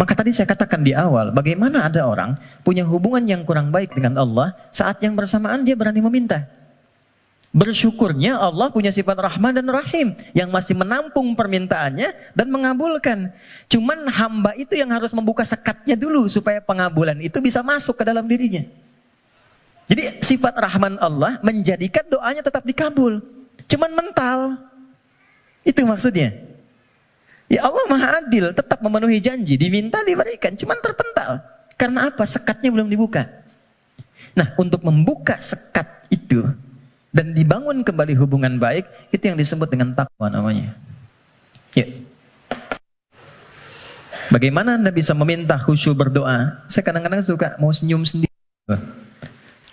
Maka tadi saya katakan di awal, bagaimana ada orang punya hubungan yang kurang baik dengan Allah, saat yang bersamaan dia berani meminta. Bersyukurnya Allah punya sifat Rahman dan Rahim yang masih menampung permintaannya dan mengabulkan. Cuman hamba itu yang harus membuka sekatnya dulu supaya pengabulan itu bisa masuk ke dalam dirinya. Jadi sifat Rahman Allah menjadikan doanya tetap dikabul. Cuman mental. Itu maksudnya. Ya Allah Maha Adil, tetap memenuhi janji, diminta diberikan, cuman terpental. Karena apa? Sekatnya belum dibuka. Nah, untuk membuka sekat itu dan dibangun kembali hubungan baik, itu yang disebut dengan takwa namanya. Ya. Bagaimana Anda bisa meminta khusyuk berdoa? Saya kadang-kadang suka mau senyum sendiri.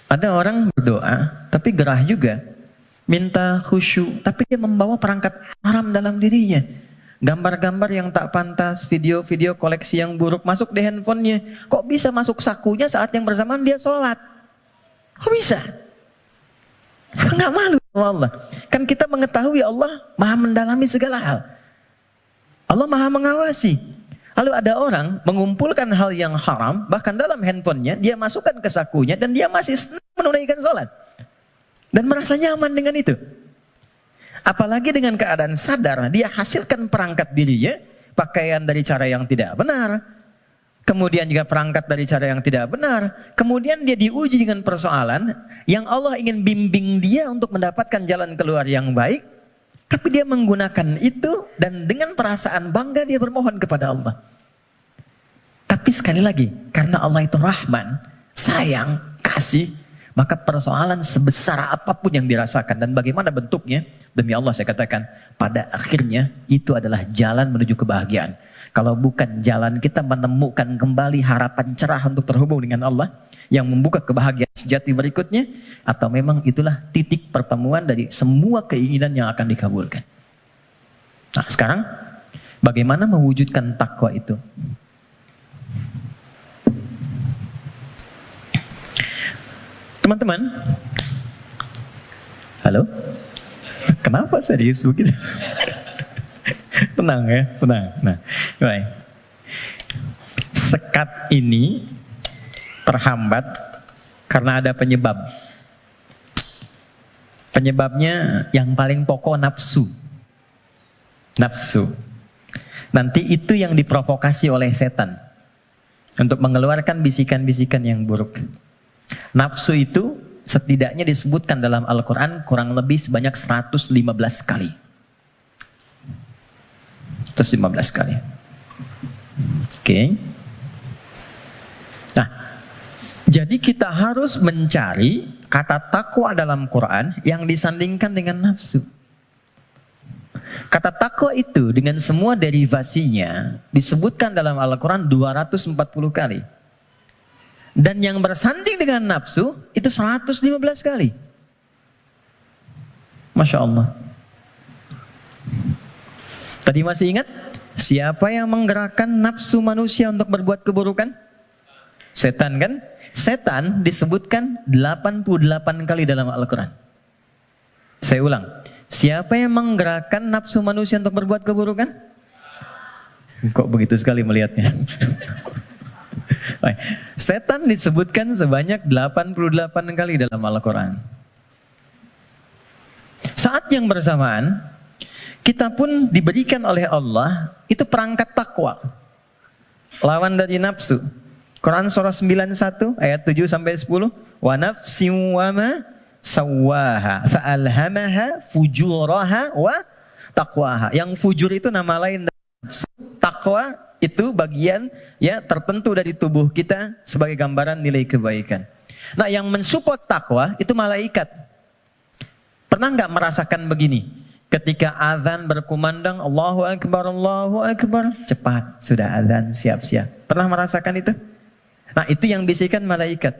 Ada orang berdoa, tapi gerah juga. Minta khusyuk, tapi dia membawa perangkat haram dalam dirinya. Gambar-gambar yang tak pantas, video-video koleksi yang buruk masuk di handphonenya. Kok bisa masuk sakunya saat yang bersamaan dia sholat? Kok bisa? Nggak malu sama Allah. Kan kita mengetahui Allah maha mendalami segala hal. Allah maha mengawasi. Lalu ada orang mengumpulkan hal yang haram, bahkan dalam handphonenya, dia masukkan ke sakunya, dan dia masih senang menunaikan sholat. Dan merasa nyaman dengan itu. Apalagi dengan keadaan sadar, dia hasilkan perangkat dirinya, pakaian dari cara yang tidak benar, kemudian juga perangkat dari cara yang tidak benar, kemudian dia diuji dengan persoalan yang Allah ingin bimbing dia untuk mendapatkan jalan keluar yang baik, tapi dia menggunakan itu dan dengan perasaan bangga dia bermohon kepada Allah. Tapi sekali lagi, karena Allah itu Rahman, sayang, kasih, maka persoalan sebesar apapun yang dirasakan dan bagaimana bentuknya, demi Allah saya katakan, pada akhirnya itu adalah jalan menuju kebahagiaan. Kalau bukan jalan kita menemukan kembali harapan cerah untuk terhubung dengan Allah yang membuka kebahagiaan sejati berikutnya, atau memang itulah titik pertemuan dari semua keinginan yang akan dikabulkan. Nah sekarang bagaimana mewujudkan takwa itu? Teman-teman, halo? Kenapa serius begitu? Tenang ya, tenang. Nah, baik. Sekat ini terhambat karena ada penyebab. Penyebabnya yang paling pokok nafsu. Nafsu. Nanti itu yang diprovokasi oleh setan untuk mengeluarkan bisikan-bisikan yang buruk. Nafsu itu setidaknya disebutkan dalam Al-Quran kurang lebih sebanyak 115 kali. 115 kali. Oke. Nah, jadi kita harus mencari kata takwa dalam Quran yang disandingkan dengan nafsu. Kata takwa itu dengan semua derivasinya disebutkan dalam Al-Quran 240 kali. Dan yang bersanding dengan nafsu itu 115 kali. Masya Allah. Tadi masih ingat? Siapa yang menggerakkan nafsu manusia untuk berbuat keburukan? Setan kan? Setan disebutkan 88 kali dalam Al-Quran. Saya ulang. Siapa yang menggerakkan nafsu manusia untuk berbuat keburukan? Kok begitu sekali melihatnya? Setan disebutkan sebanyak 88 kali dalam Al-Quran. Saat yang bersamaan, kita pun diberikan oleh Allah itu perangkat takwa. Lawan dari nafsu. Quran surah 91 ayat 7 sampai 10. Wa nafsin wa ma sawwaha fa'alhamaha fujuraha wa taqwaha. Yang fujur itu nama lain dari nafsu. Takwa itu bagian ya tertentu dari tubuh kita sebagai gambaran nilai kebaikan. Nah, yang mensupport takwa itu malaikat. Pernah nggak merasakan begini? Ketika azan berkumandang, Allahu Akbar, cepat sudah azan, siap-siap. Pernah merasakan itu? Nah, itu yang bisikan malaikat.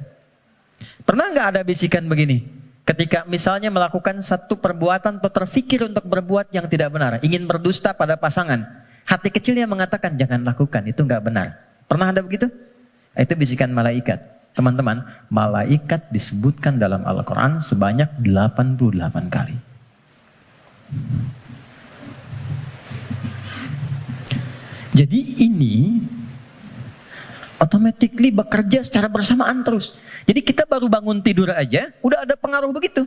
Pernah nggak ada bisikan begini? Ketika misalnya melakukan satu perbuatan atau terfikir untuk berbuat yang tidak benar, ingin berdusta pada pasangan, hati kecilnya mengatakan jangan lakukan, itu nggak benar. Pernah ada begitu? Itu bisikan malaikat. Teman-teman, malaikat disebutkan dalam Al-Quran sebanyak 88 kali. Jadi ini automatically bekerja secara bersamaan terus. Jadi kita baru bangun tidur aja, udah ada pengaruh begitu.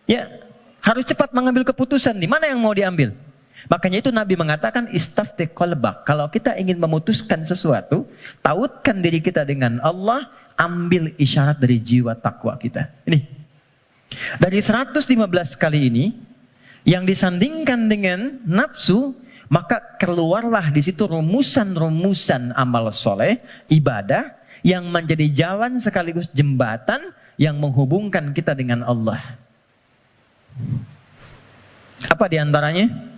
Ya, harus cepat mengambil keputusan. Di mana yang mau diambil? Makanya itu Nabi mengatakan istafti qalbak. Kalau kita ingin memutuskan sesuatu, tautkan diri kita dengan Allah, ambil isyarat dari jiwa takwa kita. Ini. Dari 115 kali ini yang disandingkan dengan nafsu, maka keluarlah di situ rumusan-rumusan amal soleh, ibadah yang menjadi jalan sekaligus jembatan yang menghubungkan kita dengan Allah. Apa diantaranya?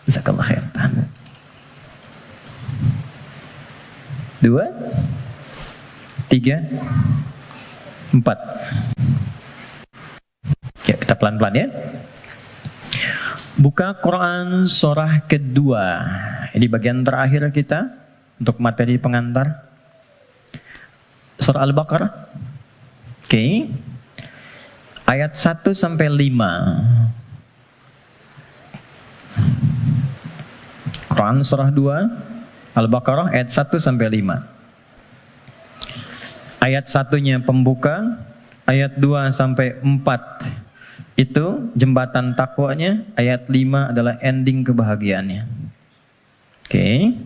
Jazakallah khair. 2, 3, 4. Ya, kita pelan-pelan ya. Buka Quran surah kedua. Ini bagian terakhir kita untuk materi pengantar. Surah Al-Baqarah. Oke. Ayat 1 sampai 5. Quran surah 2 Al-Baqarah ayat 1 sampai 5. Ayat 1-nya pembuka, ayat 2 sampai 4 itu jembatan takwanya, ayat 5 adalah ending kebahagiaannya. Oke.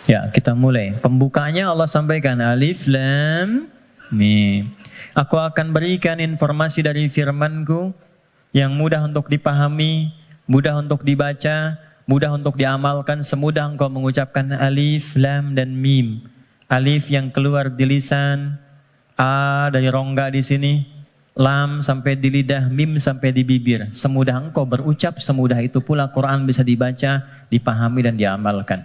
Ya, kita mulai. Pembukanya Allah sampaikan Alif Lam Mim. Aku akan berikan informasi dari firman-Ku yang mudah untuk dipahami, mudah untuk dibaca, mudah untuk diamalkan, semudah engkau mengucapkan alif, lam, dan mim. Alif yang keluar di lisan, a dari rongga di sini, lam sampai di lidah, mim sampai di bibir. Semudah engkau berucap, semudah itu pula Quran bisa dibaca, dipahami, dan diamalkan.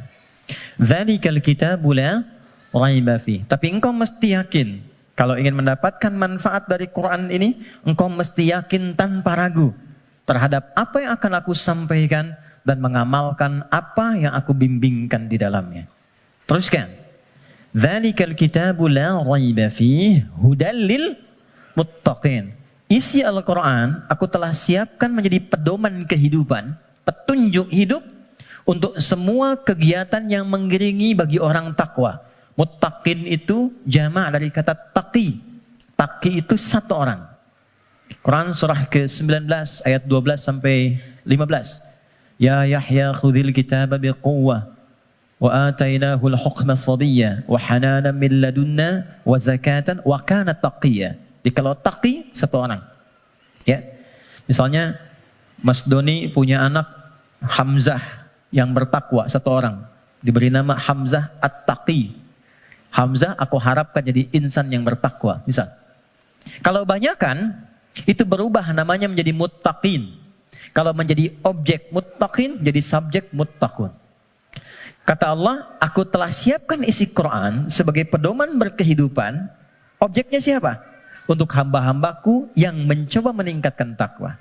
Dzalikal kitabu la raiba fi. Tapi engkau mesti yakin, kalau ingin mendapatkan manfaat dari Quran ini, engkau mesti yakin tanpa ragu terhadap apa yang akan aku sampaikan dan mengamalkan apa yang aku bimbingkan di dalamnya. Teruskan. Dzalikal kitabu la raiba fihi hudal lil muttaqin. Isi Al-Quran aku telah siapkan menjadi pedoman kehidupan, petunjuk hidup untuk semua kegiatan yang mengiringi bagi orang takwa. Muttaqin itu jama' dari kata taqi. Taqi itu satu orang. Quran surah ke-19 ayat 12 sampai 15. Ya Yahya khudhil kitaba biquwwah wa atainahu al-hukma sabiyya wa hananan min ladunna wa zakatan wa kana taqiyya. Jadi kalau taqi satu orang. Ya. Misalnya Mas Doni punya anak Hamzah yang bertakwa satu orang, diberi nama Hamzah At-Taqi. Hamzah aku harapkan jadi insan yang bertakwa, misal. Kalau banyakan itu berubah namanya menjadi muttaqin. Kalau menjadi objek muttaqin jadi subjek muttaqun. Kata Allah, aku telah siapkan isi Quran sebagai pedoman berkehidupan. Objeknya siapa? Untuk hamba-hambaku yang mencoba meningkatkan takwa.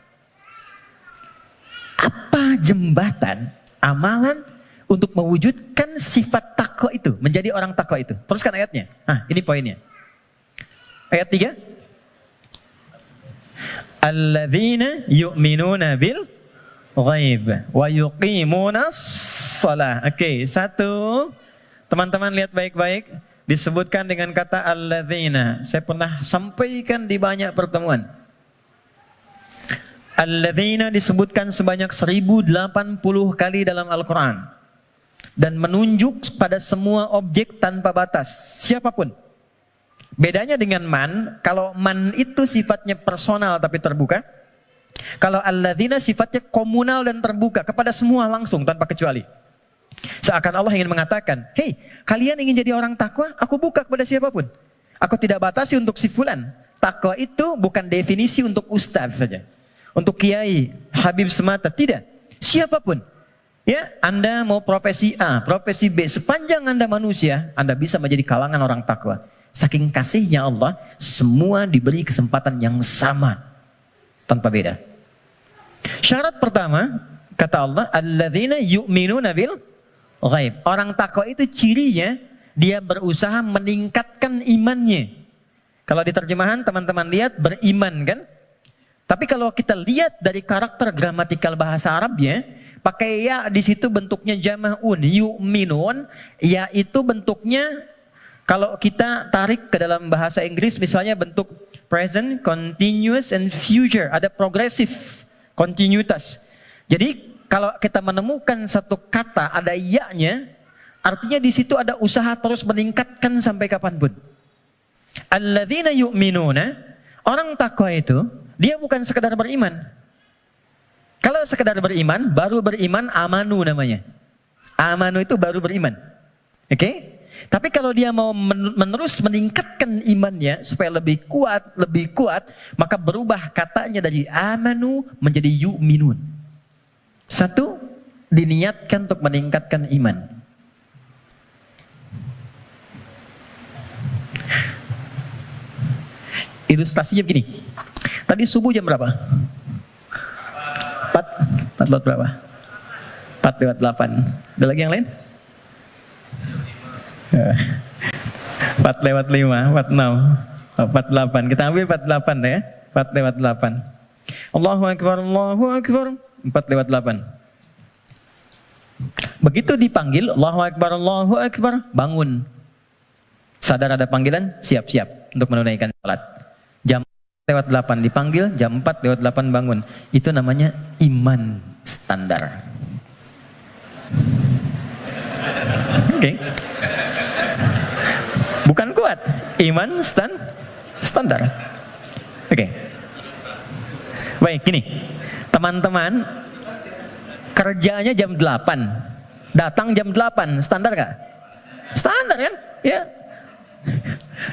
Apa jembatan amalan untuk mewujudkan sifat takwa itu, menjadi orang takwa itu? Teruskan ayatnya. Nah, ini poinnya. Ayat 3. Alladzina yu'minuna bil ghaib wa yuqimunas shalah. Oke, satu. Teman-teman lihat baik-baik. disebutkan dengan kata alladzina. Saya pernah sampaikan di banyak pertemuan. Alladzina disebutkan sebanyak 1080 kali dalam Al-Quran. Dan menunjuk pada semua objek tanpa batas, siapapun. Bedanya dengan man, kalau man itu sifatnya personal tapi terbuka. Kalau alladzina sifatnya komunal dan terbuka kepada semua langsung tanpa kecuali. Seakan Allah ingin mengatakan, hei, kalian ingin jadi orang takwa, aku buka kepada siapapun. Aku tidak batasi untuk si fulan. Takwa itu bukan definisi untuk ustaz saja, untuk kiai, habib semata, tidak. Siapapun. Ya, Anda mau profesi A, profesi B, sepanjang Anda manusia, Anda bisa menjadi kalangan orang takwa. Saking kasihnya Allah, semua diberi kesempatan yang sama, tanpa beda. Syarat pertama, kata Allah, alladzina yu'minuna bil ghaib. Orang takwa itu cirinya, dia berusaha meningkatkan imannya. Kalau di terjemahan teman-teman lihat beriman kan? Tapi kalau kita lihat dari karakter gramatikal bahasa Arabnya, pakai ya di situ bentuknya jama'un, yu'minun, ya itu bentuknya kalau kita tarik ke dalam bahasa Inggris misalnya bentuk present, continuous, and future, ada progresif, kontinuitas. Jadi kalau kita menemukan satu kata ada ya-nya, artinya di situ ada usaha terus meningkatkan sampai kapanpun. Alladzina yu'minuna, orang takwa itu dia bukan sekedar beriman. Kalau sekedar beriman, baru beriman amanu namanya. Amanu itu baru beriman. Oke? Tapi kalau dia mau menerus meningkatkan imannya supaya lebih kuat, maka berubah katanya dari amanu menjadi yu'minun. Satu, diniatkan untuk meningkatkan iman. Ilustrasinya begini. Tadi subuh jam berapa? 4 lewat berapa? 4 lewat 8. Ada lagi yang lain? 4 lewat 5, 46, 48. Kita ambil 48 ya. 4 lewat 8. Allahu Akbar, Allahu Akbar. 4 lewat 8. Begitu dipanggil, Allahu Akbar, Allahu Akbar, bangun. Sadar ada panggilan, siap-siap untuk menunaikan salat. Jam lewat 8 dipanggil, jam 4 lewat 8 bangun. Itu namanya iman standar. Oke. Bukan kuat, iman standar. Oke. Baik, gini. Teman-teman kerjanya jam 8. Datang jam 8, standar gak? Standar kan? Ya.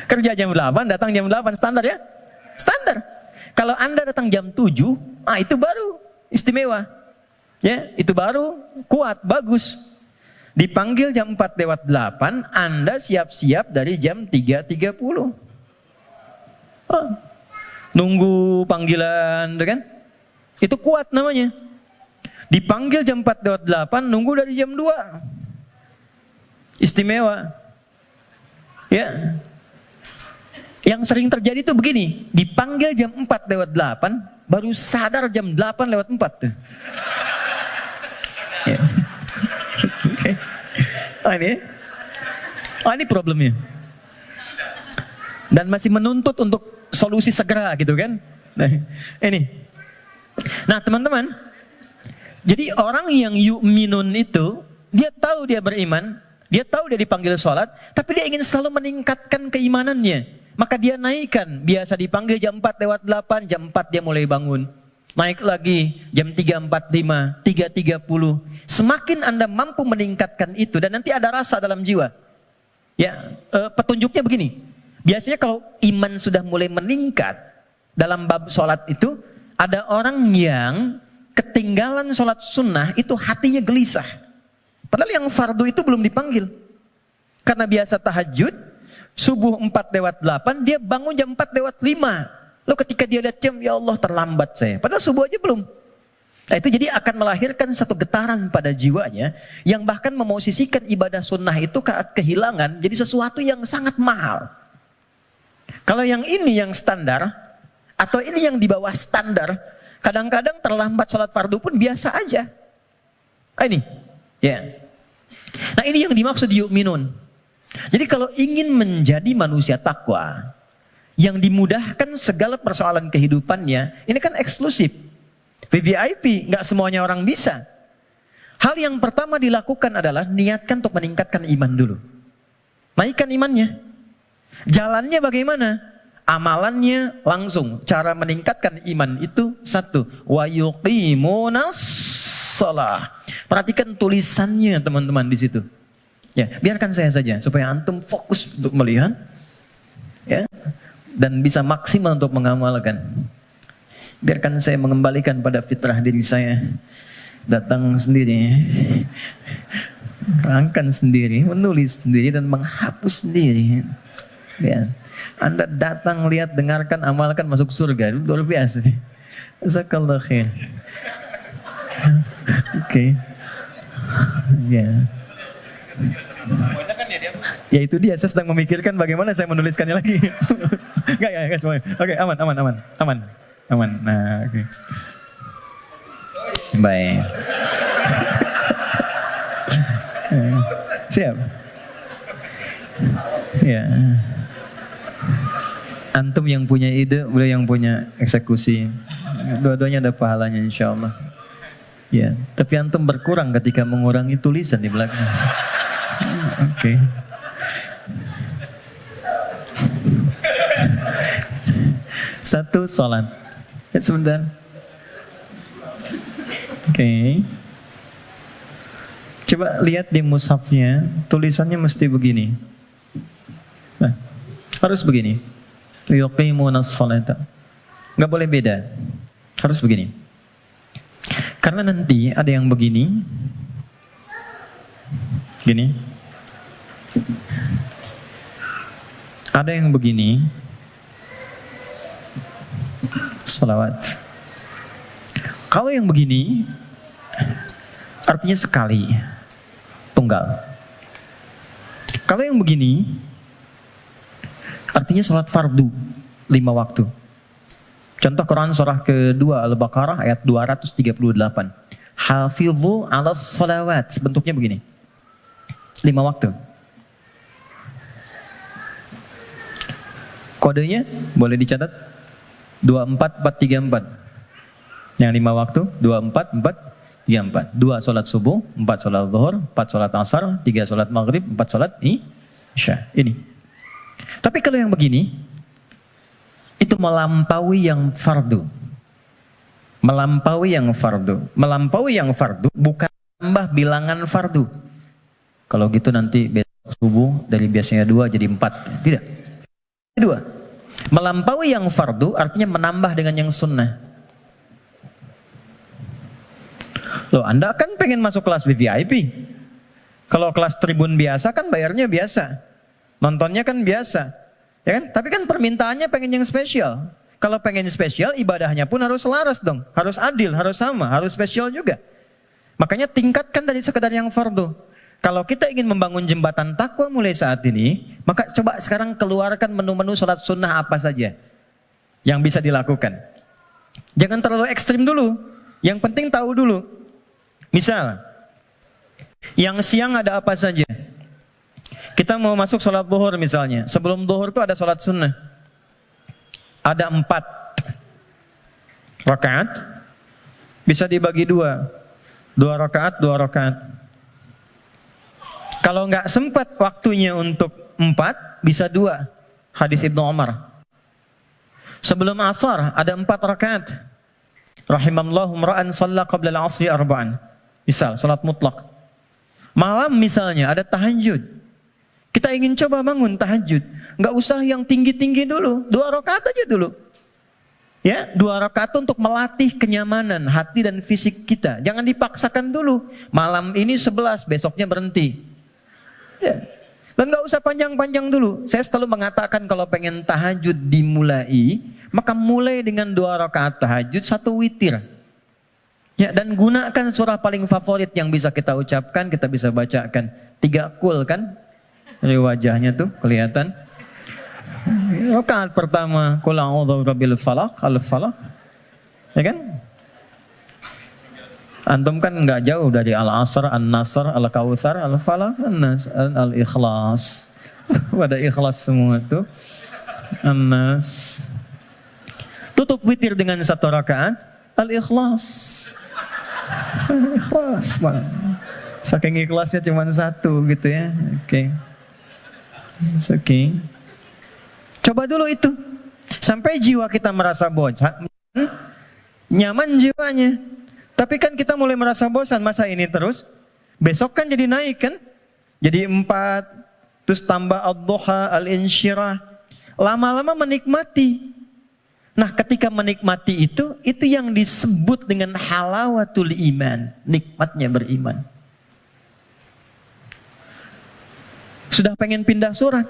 Kerja jam 8, datang jam 8, standar ya? Standar. Kalau Anda datang jam 7, itu baru istimewa. Ya, itu baru kuat, bagus. Dipanggil jam 4 lewat 8, Anda siap-siap dari jam 3.30. Nunggu panggilan, kan? Itu kuat namanya. Dipanggil jam 4 lewat 8, nunggu dari jam 2. Istimewa. Ya. Yang sering terjadi itu begini, dipanggil jam 4 lewat 8, baru sadar jam 8 lewat 4. Ya. Okay. Ini problemnya. Dan masih menuntut untuk solusi segera gitu kan. Nah, ini. Nah, teman-teman, jadi orang yang yu'minun itu, dia tahu dia beriman, dia tahu dia dipanggil sholat, tapi dia ingin selalu meningkatkan keimanannya. Maka dia naikkan, biasa dipanggil jam 4 lewat 8, jam 4 dia mulai bangun. Naik lagi jam 3.45, 3.30. Semakin Anda mampu meningkatkan itu dan nanti ada rasa dalam jiwa. Ya, petunjuknya begini. Biasanya kalau iman sudah mulai meningkat dalam bab sholat itu, ada orang yang ketinggalan sholat sunnah itu hatinya gelisah. Padahal yang fardu itu belum dipanggil. Karena biasa tahajud, subuh 4 lewat 8, dia bangun jam 4 lewat 5. Lalu ketika dia lihat jam, ya Allah terlambat saya. Padahal subuh aja belum. Nah, itu jadi akan melahirkan satu getaran pada jiwanya yang bahkan memosisikan ibadah sunnah itu kehilangan jadi sesuatu yang sangat mahal. Kalau yang ini yang standar atau ini yang di bawah standar, kadang-kadang terlambat sholat fardu pun biasa aja. Ini, ya. Nah, ini yang dimaksud yu'minun. Jadi kalau ingin menjadi manusia takwa yang dimudahkan segala persoalan kehidupannya, ini kan eksklusif. VVIP, nggak semuanya orang bisa. Hal yang pertama dilakukan adalah niatkan untuk meningkatkan iman dulu. Naikkan imannya. Jalannya bagaimana? Amalannya langsung. Cara meningkatkan iman itu satu, wa yuqimunas shalah. Perhatikan tulisannya teman-teman di situ. Ya, biarkan saya saja supaya antum fokus untuk melihat, ya, dan bisa maksimal untuk mengamalkan. Biarkan saya mengembalikan pada fitrah diri saya. Datang sendiri, rangkan sendiri, menulis sendiri dan menghapus sendiri. Ya. Anda datang, lihat, dengarkan, amalkan, masuk surga. Itu luar biasa. Jazakallah khair. Oke. Ya. Semuanya kan ya dia. Ya itu dia, saya sedang memikirkan bagaimana saya menuliskannya lagi. Enggak semuanya. Oke, aman. Nah, oke. Baik. Siap. Ya. Antum yang punya ide, beliau yang punya eksekusi. Dua-duanya ada pahalanya insyaallah. Ya, tapi antum berkurang ketika mengurangi tulisan di belakang. Oke. Satu, salat. Sebentar. Oke. Coba lihat di mushafnya, tulisannya mesti begini. Nah, harus begini. Yuqimunas sholata. Enggak boleh beda. Harus begini. Karena nanti ada yang begini. Gini. Ada yang begini. Salawat. Kalau yang begini artinya sekali, tunggal. Kalau yang begini artinya sholat fardu 5 waktu. Contoh Quran surah kedua Al-Baqarah ayat 238. Hafidhu 'alas sholawat. Bentuknya begini. 5 waktu. Kodenya boleh dicatat 24434. Yang 5 waktu 24434. 2 sholat subuh, 4 sholat zuhur, 4 sholat asar, 3 sholat maghrib, 4 sholat isya. Ini. Tapi kalau yang begini itu melampaui yang fardu. Melampaui yang fardu bukan tambah bilangan fardu. Kalau gitu nanti besok subuh dari biasanya 2 jadi 4. Tidak. 2. Melampaui yang fardu artinya menambah dengan yang sunnah. Loh, Anda kan pengen masuk kelas VVIP. Kalau kelas tribun biasa kan bayarnya biasa. Nontonnya kan biasa. Ya kan? Tapi kan permintaannya pengen yang spesial. Kalau pengen spesial, ibadahnya pun harus selaras dong. Harus adil, harus sama, harus spesial juga. Makanya tingkatkan dari sekedar yang fardu. Kalau kita ingin membangun jembatan takwa mulai saat ini, maka coba sekarang keluarkan menu-menu sholat sunnah apa saja yang bisa dilakukan. Jangan terlalu ekstrim dulu. Yang penting tahu dulu. Misal, yang siang ada apa saja? Kita mau masuk sholat zuhur misalnya. Sebelum zuhur itu ada sholat sunnah. Ada 4 rakaat. Bisa dibagi 2. 2 rakaat, 2 rakaat. Kalau nggak sempat waktunya untuk 4, bisa 2. Hadis Ibnu Umar. Sebelum asar ada 4 rakaat. Rahimallahu mra'an shalla qabla al-'asri arba'an. Misal, salat mutlak. Malam misalnya ada tahajud. Kita ingin coba bangun tahajud. Nggak usah yang tinggi-tinggi dulu. 2 rakaat aja dulu. Ya, 2 rakaat untuk melatih kenyamanan hati dan fisik kita. Jangan dipaksakan dulu. Malam ini 11, besoknya berhenti. Ya. Dan nggak usah panjang-panjang dulu. Saya selalu mengatakan kalau pengen tahajud dimulai, maka mulai dengan 2 rakaat tahajud, 1 witir. Ya, dan gunakan surah paling favorit yang bisa kita ucapkan, kita bisa bacakan. 3 kul kan? Dari wajahnya tuh kelihatan. Rakaat pertama, qul a'udzu birabbil falaq, al-falaq. Ya kan? Antum kan enggak jauh dari al-asr, an-nasr, al-kautsar, al-falaq, an-nas, al-ikhlas. pada ikhlas semua tuh. An-Nas. Tutup witir dengan 1 rakaat Al-Ikhlas. Ikhlas, Bang. Saking ikhlasnya cuma 1 gitu ya. Oke. Oke. Coba dulu itu. Sampai jiwa kita merasa bosan, nyaman jiwanya. Tapi kan kita mulai merasa bosan, masa ini terus? Besok kan jadi naik kan? Jadi 4, terus tambah ad-duha, al-insyirah. Lama-lama menikmati. Nah, ketika menikmati itu yang disebut dengan halawatul iman, nikmatnya beriman. Sudah pengen pindah surat.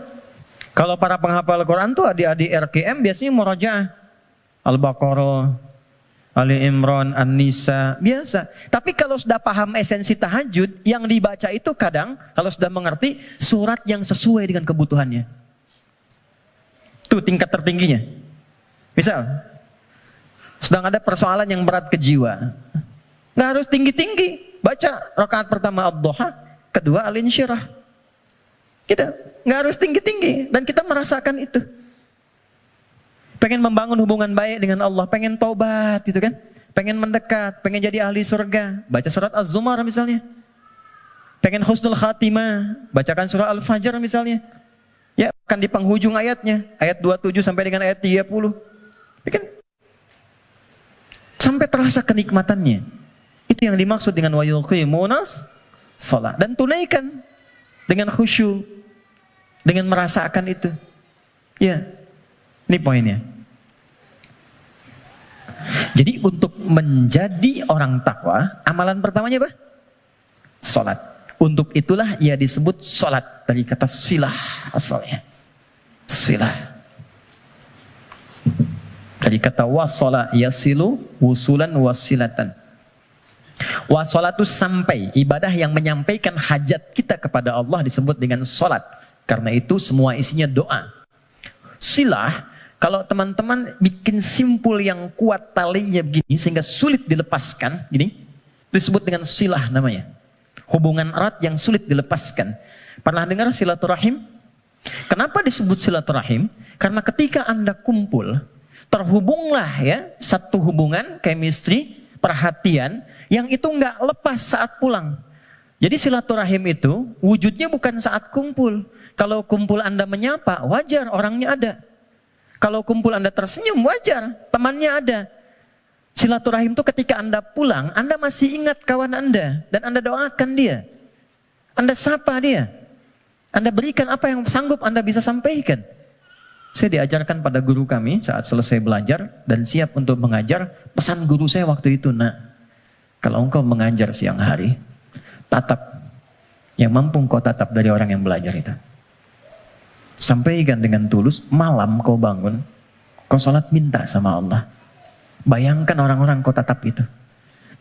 Kalau para penghafal Quran tuh adik-adik RKM biasanya murajaah. Al-Baqarah, Ali Imran, An-Nisa, biasa. Tapi kalau sudah paham esensi tahajud, yang dibaca itu kadang kalau sudah mengerti surat yang sesuai dengan kebutuhannya. Itu tingkat tertingginya. Misal, sedang ada persoalan yang berat ke jiwa. Nggak harus tinggi-tinggi. Baca rakaat pertama ad-duha, kedua al-insyirah. Kita nggak harus tinggi-tinggi. Dan kita merasakan itu. Pengen membangun hubungan baik dengan Allah. Pengen taubat gitu kan. Pengen mendekat. Pengen jadi ahli surga. Baca surat Az-Zumar misalnya. Pengen husnul khatimah. Bacakan surah Al-Fajr misalnya. Ya, akan di penghujung ayatnya. Ayat 27 sampai dengan ayat 30. Ya kan? Sampai terasa kenikmatannya. Itu yang dimaksud dengan wa yuqimunas shalah. Dan tunaikan dengan khusyuk, dengan merasakan itu. Ya, ini poinnya. Jadi untuk menjadi orang takwa, amalan pertamanya apa? Salat. Untuk itulah ia disebut salat, dari kata silah asalnya. Silah. Dari kata wasala yasilu wusulan wasilatan. Wasalah itu sampai, ibadah yang menyampaikan hajat kita kepada Allah disebut dengan salat. Karena itu semua isinya doa. Silah, kalau teman-teman bikin simpul yang kuat talinya begini sehingga sulit dilepaskan, gini, disebut dengan silah namanya. Hubungan erat yang sulit dilepaskan. Pernah dengar silaturahim? Kenapa disebut silaturahim? Karena ketika Anda kumpul, terhubunglah ya satu hubungan chemistry, perhatian yang itu nggak lepas saat pulang. Jadi silaturahim itu wujudnya bukan saat kumpul. Kalau kumpul Anda menyapa, wajar orangnya ada. Kalau kumpul Anda tersenyum, wajar temannya ada. Silaturahim itu ketika Anda pulang, Anda masih ingat kawan Anda dan Anda doakan dia. Anda sapa dia. Anda berikan apa yang sanggup Anda bisa sampaikan. Saya diajarkan pada guru kami saat selesai belajar dan siap untuk mengajar. Pesan guru saya waktu itu, nak, kalau engkau mengajar siang hari, tatap yang mampu engkau tatap dari orang yang belajar itu. Sampaikan dengan tulus, malam kau bangun, kau sholat minta sama Allah. Bayangkan orang-orang kau tatap itu.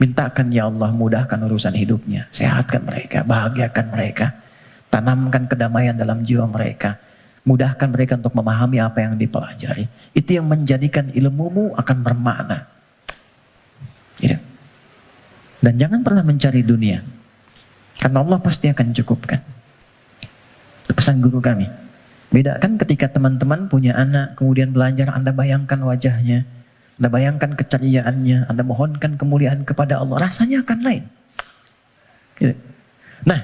Mintakan ya Allah mudahkan urusan hidupnya, sehatkan mereka, bahagiakan mereka, tanamkan kedamaian dalam jiwa mereka. Mudahkan mereka untuk memahami apa yang dipelajari. Itu yang menjadikan ilmumu akan bermakna. Gitu. Dan jangan pernah mencari dunia. Karena Allah pasti akan cukupkan. Itu pesan guru kami. Bedakan ketika teman-teman punya anak, kemudian belajar, Anda bayangkan wajahnya. Anda bayangkan keceriaannya. Anda mohonkan kemuliaan kepada Allah. Rasanya akan lain. Gitu. Nah,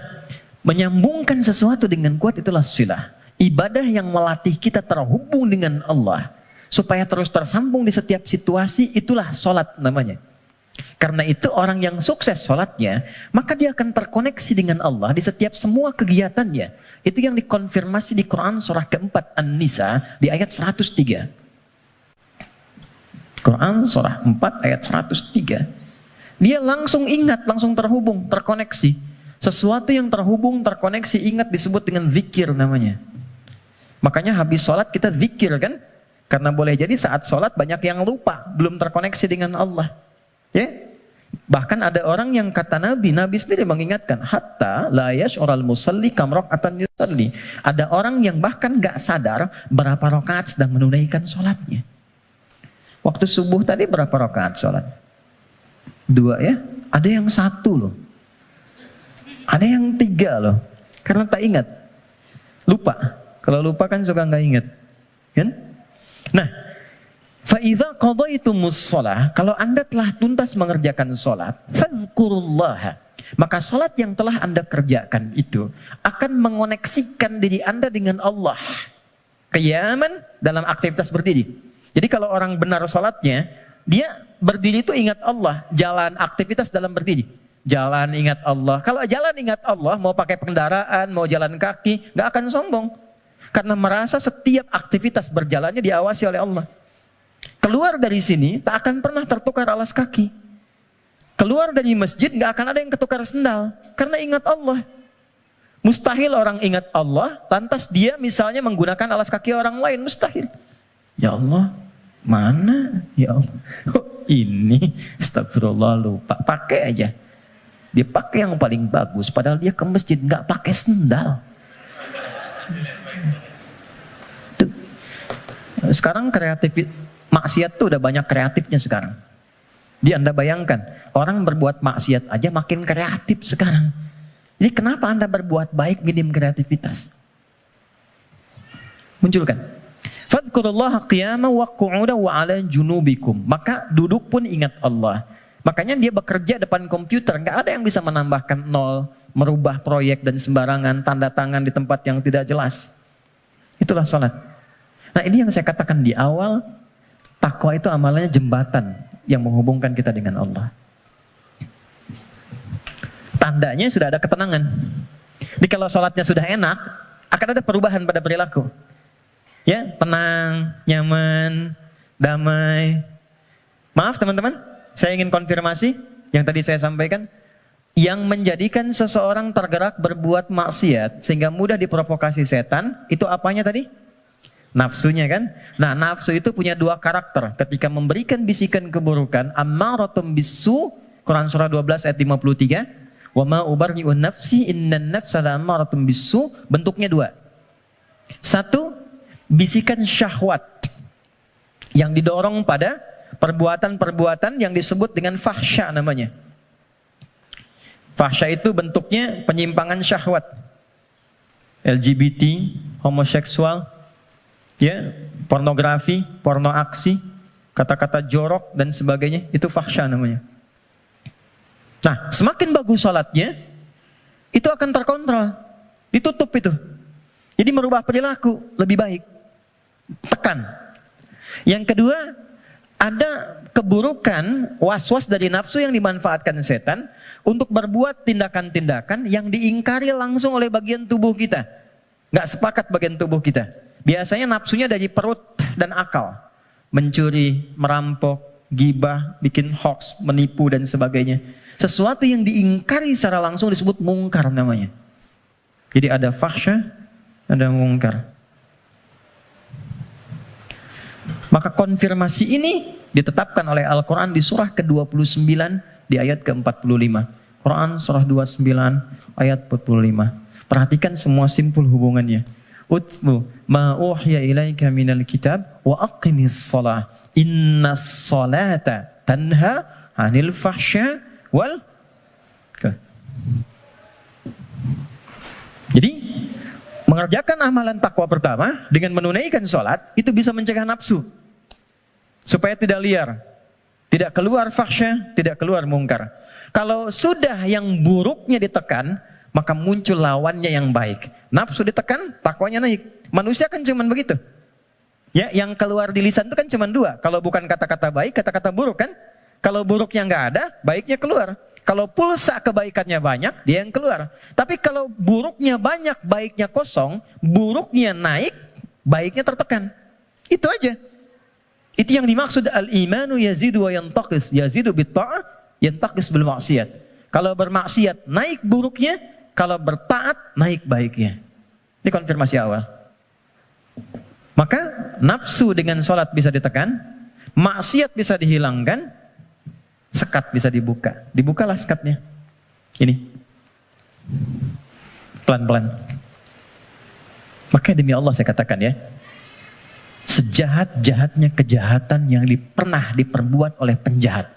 menyambungkan sesuatu dengan kuat itulah silah. Ibadah yang melatih kita terhubung dengan Allah supaya terus tersambung di setiap situasi, itulah sholat namanya. Karena itu orang yang sukses sholatnya, maka dia akan terkoneksi dengan Allah di setiap semua kegiatannya. Itu yang dikonfirmasi di Quran surah keempat An-Nisa di ayat 103. Quran surah 4 ayat 103. Dia langsung ingat, langsung terhubung, terkoneksi. Sesuatu yang terhubung, terkoneksi, ingat disebut dengan zikir namanya. Makanya habis sholat kita zikir kan? Karena boleh jadi saat sholat banyak yang lupa, belum terkoneksi dengan Allah. Ya? Bahkan ada orang yang kata Nabi sendiri mengingatkan, hatta la yash'ural musalli kam raka'atan yusalli. Ada orang yang bahkan gak sadar berapa rakaat sedang menunaikan sholatnya. Waktu subuh tadi berapa rakaat sholat? 2 ya? Ada yang 1 loh. Ada yang 3 loh. Karena tak ingat. Lupa. Kalau lupa kan suka nggak ingat. Kan? Nah, فَإِذَا قَضَيْتُمُ الصَّلَاةَ, kalau Anda telah tuntas mengerjakan sholat, فَاذْكُرُوا. Maka sholat yang telah Anda kerjakan itu akan mengoneksikan diri Anda dengan Allah. Qiyaman, dalam aktivitas berdiri. Jadi kalau orang benar sholatnya, dia berdiri itu ingat Allah. Jalan, aktivitas dalam berdiri. Jalan ingat Allah. Kalau jalan ingat Allah, mau pakai kendaraan, mau jalan kaki, gak akan sombong. Karena merasa setiap aktivitas berjalannya diawasi oleh Allah. Keluar dari sini, tak akan pernah tertukar alas kaki. Keluar dari masjid, gak akan ada yang ketukar sendal. Karena ingat Allah. Mustahil orang ingat Allah, lantas dia misalnya menggunakan alas kaki orang lain. Mustahil. Ya Allah, mana? Ya Allah. Oh, ini, astagfirullah, lupa. Pakai aja. Dia pakai yang paling bagus, padahal dia ke masjid gak pakai sendal. Tuh. Sekarang kreatif, maksiat tuh udah banyak kreatifnya sekarang. Anda bayangkan, orang berbuat maksiat aja makin kreatif sekarang. Jadi kenapa Anda berbuat baik minim kreativitas? Munculkan. Fadhkurullaha qiyaman wa qu'udan wa 'ala junubikum. Maka duduk pun ingat Allah. Makanya dia bekerja depan komputer, nggak ada yang bisa menambahkan nol, merubah proyek dan sembarangan, tanda tangan di tempat yang tidak jelas. Itulah salat. Nah, ini yang saya katakan di awal, takwa itu amalannya jembatan yang menghubungkan kita dengan Allah. Tandanya sudah ada ketenangan. Jadi kalau sholatnya sudah enak, akan ada perubahan pada perilaku. Ya, tenang, nyaman, damai. Maaf teman-teman, saya ingin konfirmasi yang tadi saya sampaikan. Yang menjadikan seseorang tergerak berbuat maksiat sehingga mudah diprovokasi setan, itu apanya tadi? Nafsunya kan? Nah, nafsu itu punya dua karakter. Ketika memberikan bisikan keburukan, ammaratum bisu, Quran surah 12 ayat 53, wa ma ubarri'un nafsi innan nafsa la'ammaratum bisu, bentuknya dua. Satu, bisikan syahwat yang didorong pada perbuatan-perbuatan yang disebut dengan fahsya namanya. Fahsya itu bentuknya penyimpangan syahwat. LGBT, homoseksual, ya, pornografi, porno aksi, kata-kata jorok dan sebagainya, itu fahsya namanya. Nah, semakin bagus sholatnya, itu akan terkontrol, ditutup itu. Jadi merubah perilaku lebih baik. Tekan. Yang kedua, ada keburukan, was-was dari nafsu yang dimanfaatkan setan untuk berbuat tindakan-tindakan yang diingkari langsung oleh bagian tubuh kita. Nggak sepakat bagian tubuh kita. Biasanya nafsunya dari perut dan akal. Mencuri, merampok, gibah, bikin hoax, menipu dan sebagainya. Sesuatu yang diingkari secara langsung disebut mungkar namanya. Jadi ada fahsya, ada mungkar. Maka konfirmasi ini ditetapkan oleh Al-Quran di surah ke-29 di ayat ke-45. Quran surah 29 ayat 45. Perhatikan semua simpul hubungannya. Utlu ma uhiya ilaika minal kitab wa aqimis shalah. Innas salata tanha 'anil fahsya wal. Jadi mengerjakan amalan takwa pertama dengan menunaikan sholat itu bisa mencegah nafsu supaya tidak liar, tidak keluar fahsya, tidak keluar mungkar. Kalau sudah yang buruknya ditekan, maka muncul lawannya yang baik. Nafsu ditekan, takwanya naik. Manusia kan cuma begitu. Ya, yang keluar di lisan itu kan cuma dua. Kalau bukan kata-kata baik, kata-kata buruk kan. Kalau buruknya nggak ada, baiknya keluar. Kalau pulsa kebaikannya banyak, dia yang keluar. Tapi kalau buruknya banyak, baiknya kosong, buruknya naik, baiknya tertekan. Itu aja. Itu yang dimaksud al-imanu yazidu wa yantaqis. Yazidu bitta'ah, yantaqis bil maksiat. Kalau bermaksiat, naik buruknya. Kalau bertaat, naik baiknya. Ini konfirmasi awal. Maka nafsu dengan sholat bisa ditekan, maksiat bisa dihilangkan, sekat bisa dibuka. Dibukalah sekatnya. Ini. Pelan-pelan. Maka demi Allah saya katakan ya, sejahat-jahatnya kejahatan yang pernah diperbuat oleh penjahat.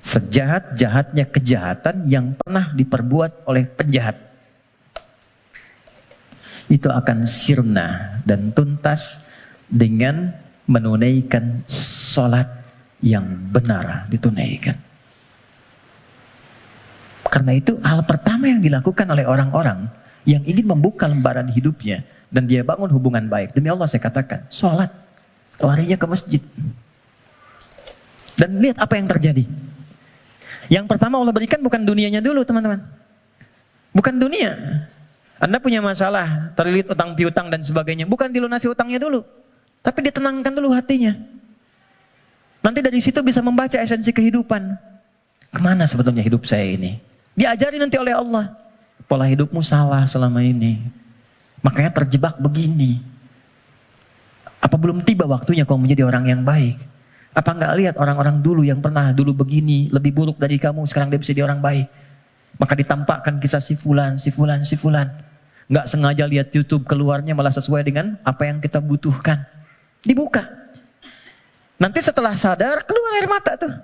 Sejahat-jahatnya kejahatan yang pernah diperbuat oleh penjahat. itu akan sirna dan tuntas dengan menunaikan sholat yang benar ditunaikan. Karena itu hal pertama yang dilakukan oleh orang-orang yang ingin membuka lembaran hidupnya dan dia bangun hubungan baik. Demi Allah saya katakan, sholat. Larinya ke masjid. Dan lihat apa yang terjadi. Yang pertama Allah berikan bukan dunianya dulu teman-teman. Bukan dunia. Anda punya masalah, terlilit utang piutang dan sebagainya. Bukan dilunasi utangnya dulu. Tapi ditenangkan dulu hatinya. Nanti dari situ bisa membaca esensi kehidupan. Kemana sebetulnya hidup saya ini? Diajari nanti oleh Allah. Pola hidupmu salah selama ini. Makanya terjebak begini. Apa belum tiba waktunya kau menjadi orang yang baik? Apa enggak lihat orang-orang dulu yang pernah dulu begini, lebih buruk dari kamu, sekarang dia bisa jadi orang baik. Maka ditampakkan kisah si fulan. Enggak sengaja lihat YouTube, keluarnya malah sesuai dengan apa yang kita butuhkan. Dibuka. Nanti setelah sadar, keluar air mata tuh.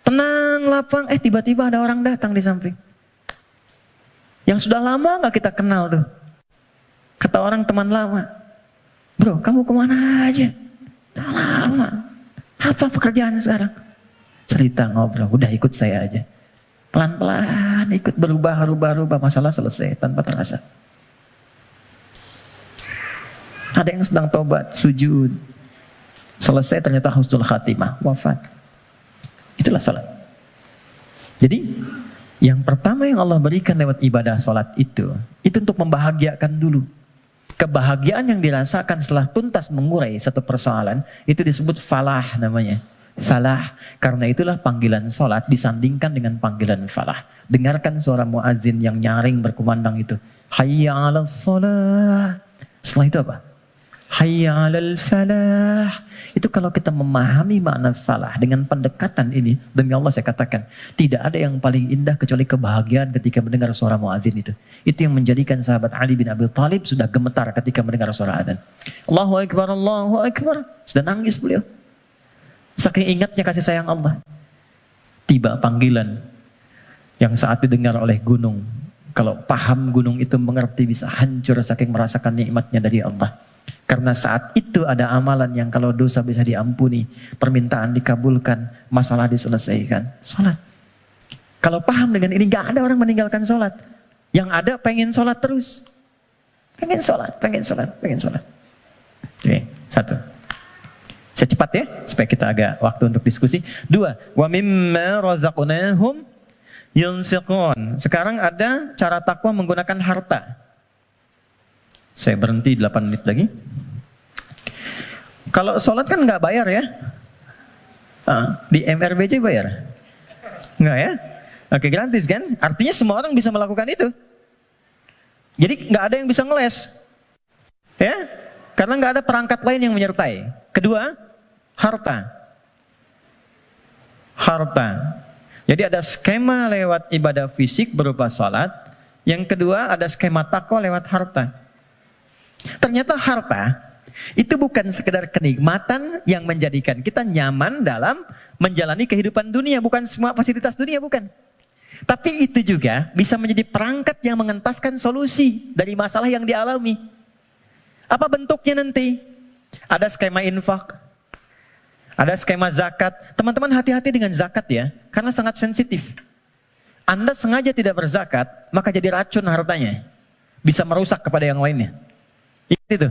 Tenang, lapang, tiba-tiba ada orang datang di samping. Yang sudah lama enggak kita kenal tuh. Kata orang teman lama, bro kamu kemana aja? Udah lama. Apa pekerjaan sekarang? Cerita ngobrol, udah ikut saya aja. Pelan-pelan ikut berubah, masalah selesai tanpa terasa. Ada yang sedang tobat, sujud. Selesai ternyata husnul khatimah, wafat. Itulah salat. Jadi yang pertama yang Allah berikan lewat ibadah salat itu untuk membahagiakan dulu. Kebahagiaan yang dirasakan setelah tuntas mengurai satu persoalan itu disebut falah namanya. Falah. Karena itulah panggilan salat disandingkan dengan panggilan falah. Dengarkan suara muazin yang nyaring berkumandang itu. Hayya 'alas shalah. Setelah itu apa? Hayya 'alal falah. Itu kalau kita memahami makna falah dengan pendekatan ini, demi Allah saya katakan, tidak ada yang paling indah kecuali kebahagiaan ketika mendengar suara muadzin itu. Itu yang menjadikan sahabat Ali bin Abi Thalib sudah gemetar ketika mendengar suara adzan. Allahu Akbar, Allahu Akbar. Sudah nangis beliau. Saking ingatnya kasih sayang Allah. Tiba panggilan yang saat didengar oleh gunung. Kalau paham gunung itu mengerti bisa hancur saking merasakan nikmatnya dari Allah. Karena saat itu ada amalan yang kalau dosa bisa diampuni, permintaan dikabulkan, masalah diselesaikan. Salat. Kalau paham dengan ini, gak ada orang meninggalkan salat. Yang ada pengen salat terus. Pengen salat. Oke, satu. Saya cepat ya, supaya kita agak waktu untuk diskusi. Dua, wa mimma razaqnahum yunfiqun. Sekarang ada cara takwa menggunakan harta. Saya berhenti 8 menit lagi. Kalau sholat kan nggak bayar ya? Di MRBC bayar? Nggak ya? Oke, gratis kan? Artinya semua orang bisa melakukan itu. Jadi nggak ada yang bisa ngeles. Ya? Karena nggak ada perangkat lain yang menyertai. Kedua, harta. Jadi ada skema lewat ibadah fisik berupa sholat. Yang kedua ada skema takwa lewat harta. Ternyata harta itu bukan sekedar kenikmatan yang menjadikan kita nyaman dalam menjalani kehidupan dunia. Bukan semua fasilitas dunia, bukan. Tapi itu juga bisa menjadi perangkat yang mengentaskan solusi dari masalah yang dialami. Apa bentuknya nanti? Ada skema infak, ada skema zakat. Teman-teman hati-hati dengan zakat ya, karena sangat sensitif. Anda sengaja tidak berzakat, maka jadi racun hartanya. Bisa merusak kepada yang lainnya. Itu.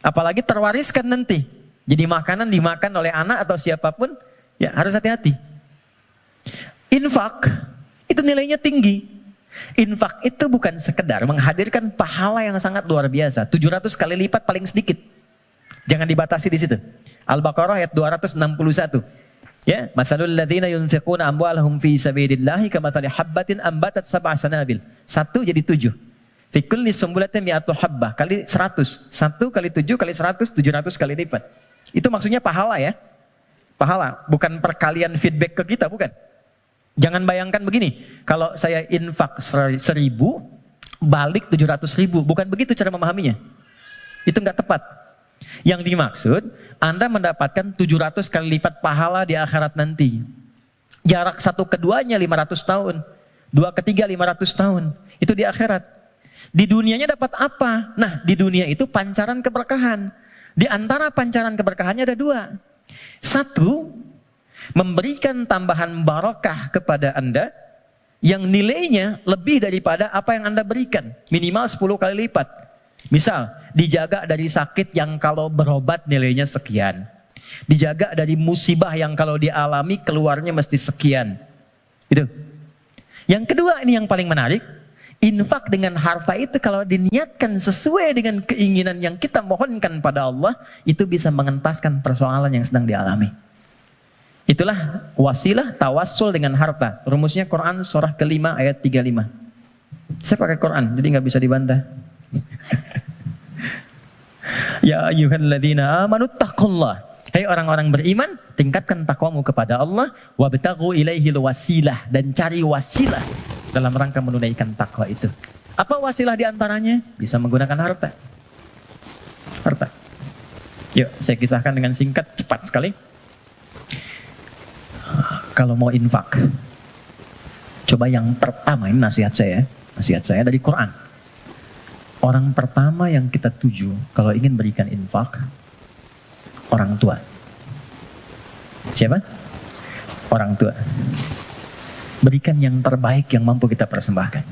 Apalagi terwariskan nanti. Jadi makanan dimakan oleh anak atau siapapun, ya harus hati-hati. Infak, itu nilainya tinggi. Infak itu bukan sekedar menghadirkan pahala yang sangat luar biasa. 700 kali lipat paling sedikit. Jangan dibatasi di situ. Al-Baqarah ayat 261. Ya, masalul ladzina yunfiquna amwalahum fi sabilillahi kamathali habbatin ambatat sab'a sanabil. 1 jadi 7. Fi kulli sumbulatin mi'atu habbah kali 100. 1 kali 7 kali 100, 700 kali lipat. Itu maksudnya pahala ya. Pahala, bukan perkalian feedback ke kita, bukan. Jangan bayangkan begini, kalau saya infak 1.000, balik 700.000. Bukan begitu cara memahaminya. Itu enggak tepat. Yang dimaksud, Anda mendapatkan 700 kali lipat pahala di akhirat nanti. Jarak satu keduanya 500 tahun. 2 ke 3 500 tahun. Itu di akhirat. Di dunianya dapat apa? Nah, di dunia itu pancaran keberkahan. Di antara pancaran keberkahannya ada dua. Satu, memberikan tambahan barokah kepada Anda yang nilainya lebih daripada apa yang Anda berikan. Minimal 10 kali lipat. Misal, dijaga dari sakit yang kalau berobat nilainya sekian. Dijaga dari musibah yang kalau dialami keluarnya mesti sekian. Itu. Yang kedua, ini yang paling menarik. Infak dengan harta itu kalau diniatkan sesuai dengan keinginan yang kita mohonkan pada Allah, itu bisa mengentaskan persoalan yang sedang dialami. Itulah wasilah tawassul dengan harta. Rumusnya Quran surah ke-5 ayat 35. Saya pakai Quran, jadi nggak bisa dibantah. Ya ayyuhalladzina amanu taqullah. Hai orang-orang beriman, tingkatkan takwamu kepada Allah, wabtaghu ilaihil wasilah, dan cari wasilah dalam rangka menunaikan takwa itu. Apa wasilah diantaranya? Bisa menggunakan harta. Harta. Yuk, saya kisahkan dengan singkat, cepat sekali. Kalau mau infak, coba yang pertama, ini nasihat saya dari Quran. Orang pertama yang kita tuju kalau ingin berikan infak, orang tua. Siapa? Orang tua. Berikan yang terbaik yang mampu kita persembahkan.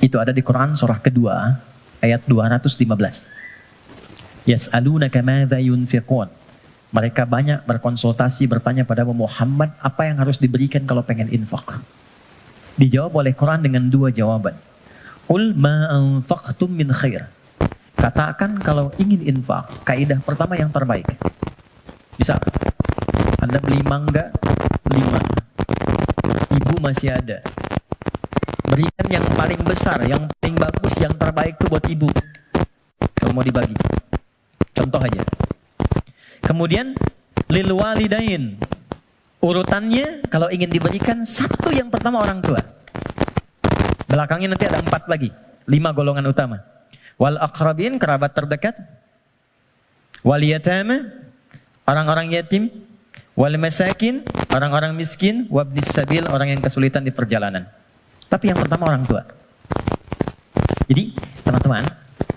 Itu ada di Quran surah kedua ayat 215. Yas'alunaka madza yunfiqun. Mereka banyak berkonsultasi bertanya pada Muhammad apa yang harus diberikan kalau pengen infak. Dijawab oleh Quran dengan dua jawaban. Qul ma anfaqtum min khair. Katakan kalau ingin infak, kaidah pertama yang terbaik. Bisa Anda beli mangga 5. Ibu masih ada. Berikan yang paling besar, yang paling bagus, yang terbaik itu buat ibu. Kalau mau dibagi. Contoh aja. Kemudian lil walidain. Urutannya kalau ingin diberikan satu yang pertama orang tua. Belakangnya nanti ada 4 lagi. 5 golongan utama. Wal aqrabin, kerabat terdekat. Wal yatama, orang-orang yatim. Wal masakin, orang-orang miskin. Wabnis sabil, orang yang kesulitan di perjalanan. Tapi yang pertama orang tua. Jadi teman-teman,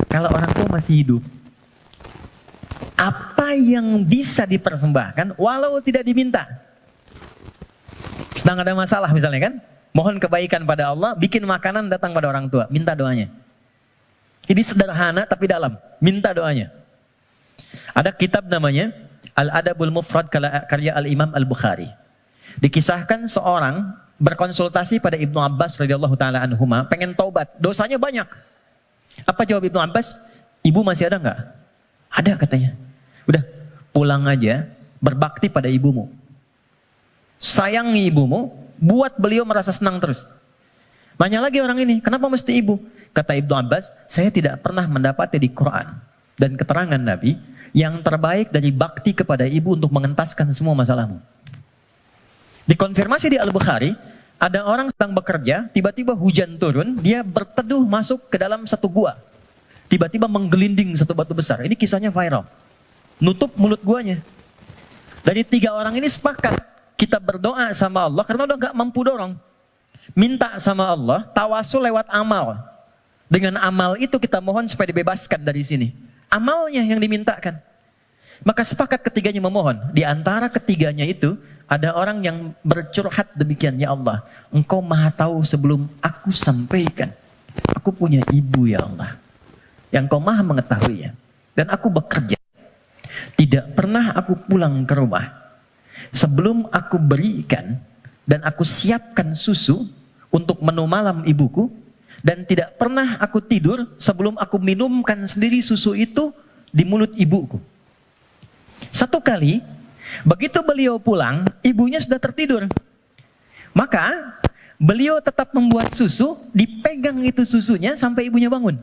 kalau orang tua masih hidup, apa yang bisa dipersembahkan walau tidak diminta. Sedang ada masalah misalnya kan, mohon kebaikan pada Allah, bikin makanan datang pada orang tua, minta doanya. Ini sederhana tapi dalam, minta doanya. Ada kitab namanya Al-Adabul Mufrad karya Al-Imam Al-Bukhari. Dikisahkan seorang berkonsultasi pada Ibnu Abbas radhiyallahu taala anhuma, pengen taubat, dosanya banyak. Apa jawab Ibnu Abbas? Ibu masih ada enggak? Ada katanya. Udah, pulang aja, berbakti pada ibumu. Sayangi ibumu, buat beliau merasa senang terus. Nanya lagi orang ini, kenapa mesti ibu? Kata Ibnu Abbas, saya tidak pernah mendapati di Quran dan keterangan Nabi yang terbaik dari bakti kepada ibu untuk mengentaskan semua masalahmu. Dikonfirmasi di Al-Bukhari, ada orang sedang bekerja, tiba-tiba hujan turun, dia berteduh masuk ke dalam satu gua. Tiba-tiba menggelinding satu batu besar. Ini kisahnya viral. Nutup mulut guanya. Dari 3 orang ini sepakat, kita berdoa sama Allah karena udah gak mampu dorong. Minta sama Allah, tawasul lewat amal. Dengan amal itu kita mohon supaya dibebaskan dari sini. Amalnya yang dimintakan. Maka sepakat ketiganya memohon. Di antara ketiganya itu, ada orang yang bercurhat demikian, ya Allah, Engkau maha tahu sebelum aku sampaikan. Aku punya ibu ya Allah, yang Engkau maha mengetahuinya. Dan aku bekerja. Tidak pernah aku pulang ke rumah sebelum aku berikan dan aku siapkan susu untuk menu malam ibuku. Dan tidak pernah aku tidur sebelum aku minumkan sendiri susu itu di mulut ibuku. Satu kali, begitu beliau pulang, ibunya sudah tertidur. Maka, beliau tetap membuat susu, dipegang itu susunya sampai ibunya bangun.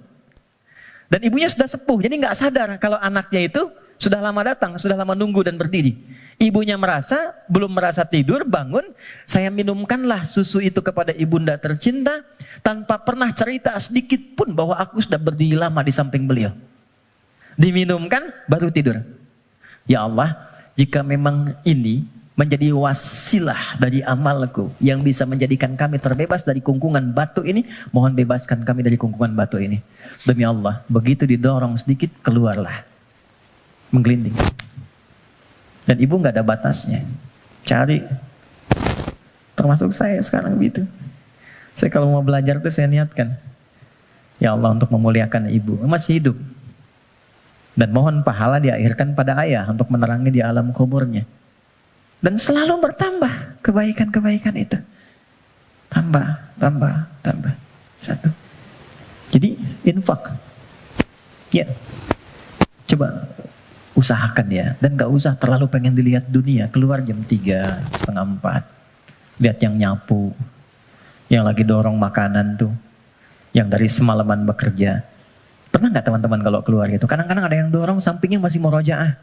Dan ibunya sudah sepuh, jadi nggak sadar kalau anaknya itu sudah lama datang, sudah lama nunggu dan berdiri. Ibunya merasa, belum merasa tidur, bangun, saya minumkanlah susu itu kepada ibunda tercinta, tanpa pernah cerita sedikit pun bahwa aku sudah berdiri lama di samping beliau. Diminumkan, baru tidur. Ya Allah, jika memang ini menjadi wasilah dari amalku yang bisa menjadikan kami terbebas dari kungkungan batu ini, mohon bebaskan kami dari kungkungan batu ini. Demi Allah, begitu didorong sedikit, keluarlah. Menggelinding. Dan ibu nggak ada batasnya. Cari. Termasuk saya sekarang gitu. Saya kalau mau belajar tuh saya niatkan, ya Allah, untuk memuliakan ibu. Masih hidup. Dan mohon pahala diakhirkan pada ayah untuk menerangi di alam kuburnya. Dan selalu bertambah kebaikan-kebaikan itu. Tambah. Satu. Jadi infak. Ya. Coba usahakan ya. Dan gak usah terlalu pengen dilihat dunia. Keluar jam 3, setengah 4. Lihat yang nyapu. Yang lagi dorong makanan tuh. Yang dari semalaman bekerja. Pernah gak teman-teman kalau keluar gitu? Kadang-kadang ada yang dorong sampingnya masih murojaah.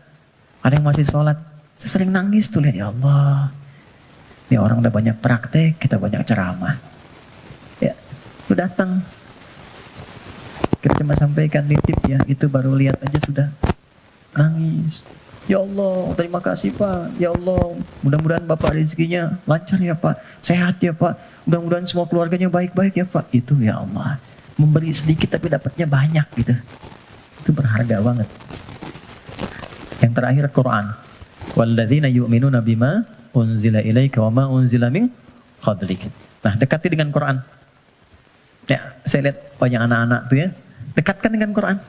Ada yang masih sholat. Saya sering nangis tuh lihat, ya Allah. Ini orang udah banyak praktek, kita banyak ceramah. Ya, lu datang. Kita cuma sampaikan nitip ya, itu baru lihat aja sudah nangis. Ya Allah, terima kasih Pak. Ya Allah, mudah-mudahan Bapak rezekinya lancar ya Pak. Sehat ya Pak. Mudah-mudahan semua keluarganya baik-baik ya Pak. Itu ya Allah. Memberi sedikit tapi dapatnya banyak gitu. Itu berharga banget. Yang terakhir Quran. Walladzina yu'minuna bima unzila ilaika wa ma unzila min qablik. Nah, dekati dengan Quran. Ya, saya lihat banyak anak-anak tuh ya. Dekatkan dengan Quran.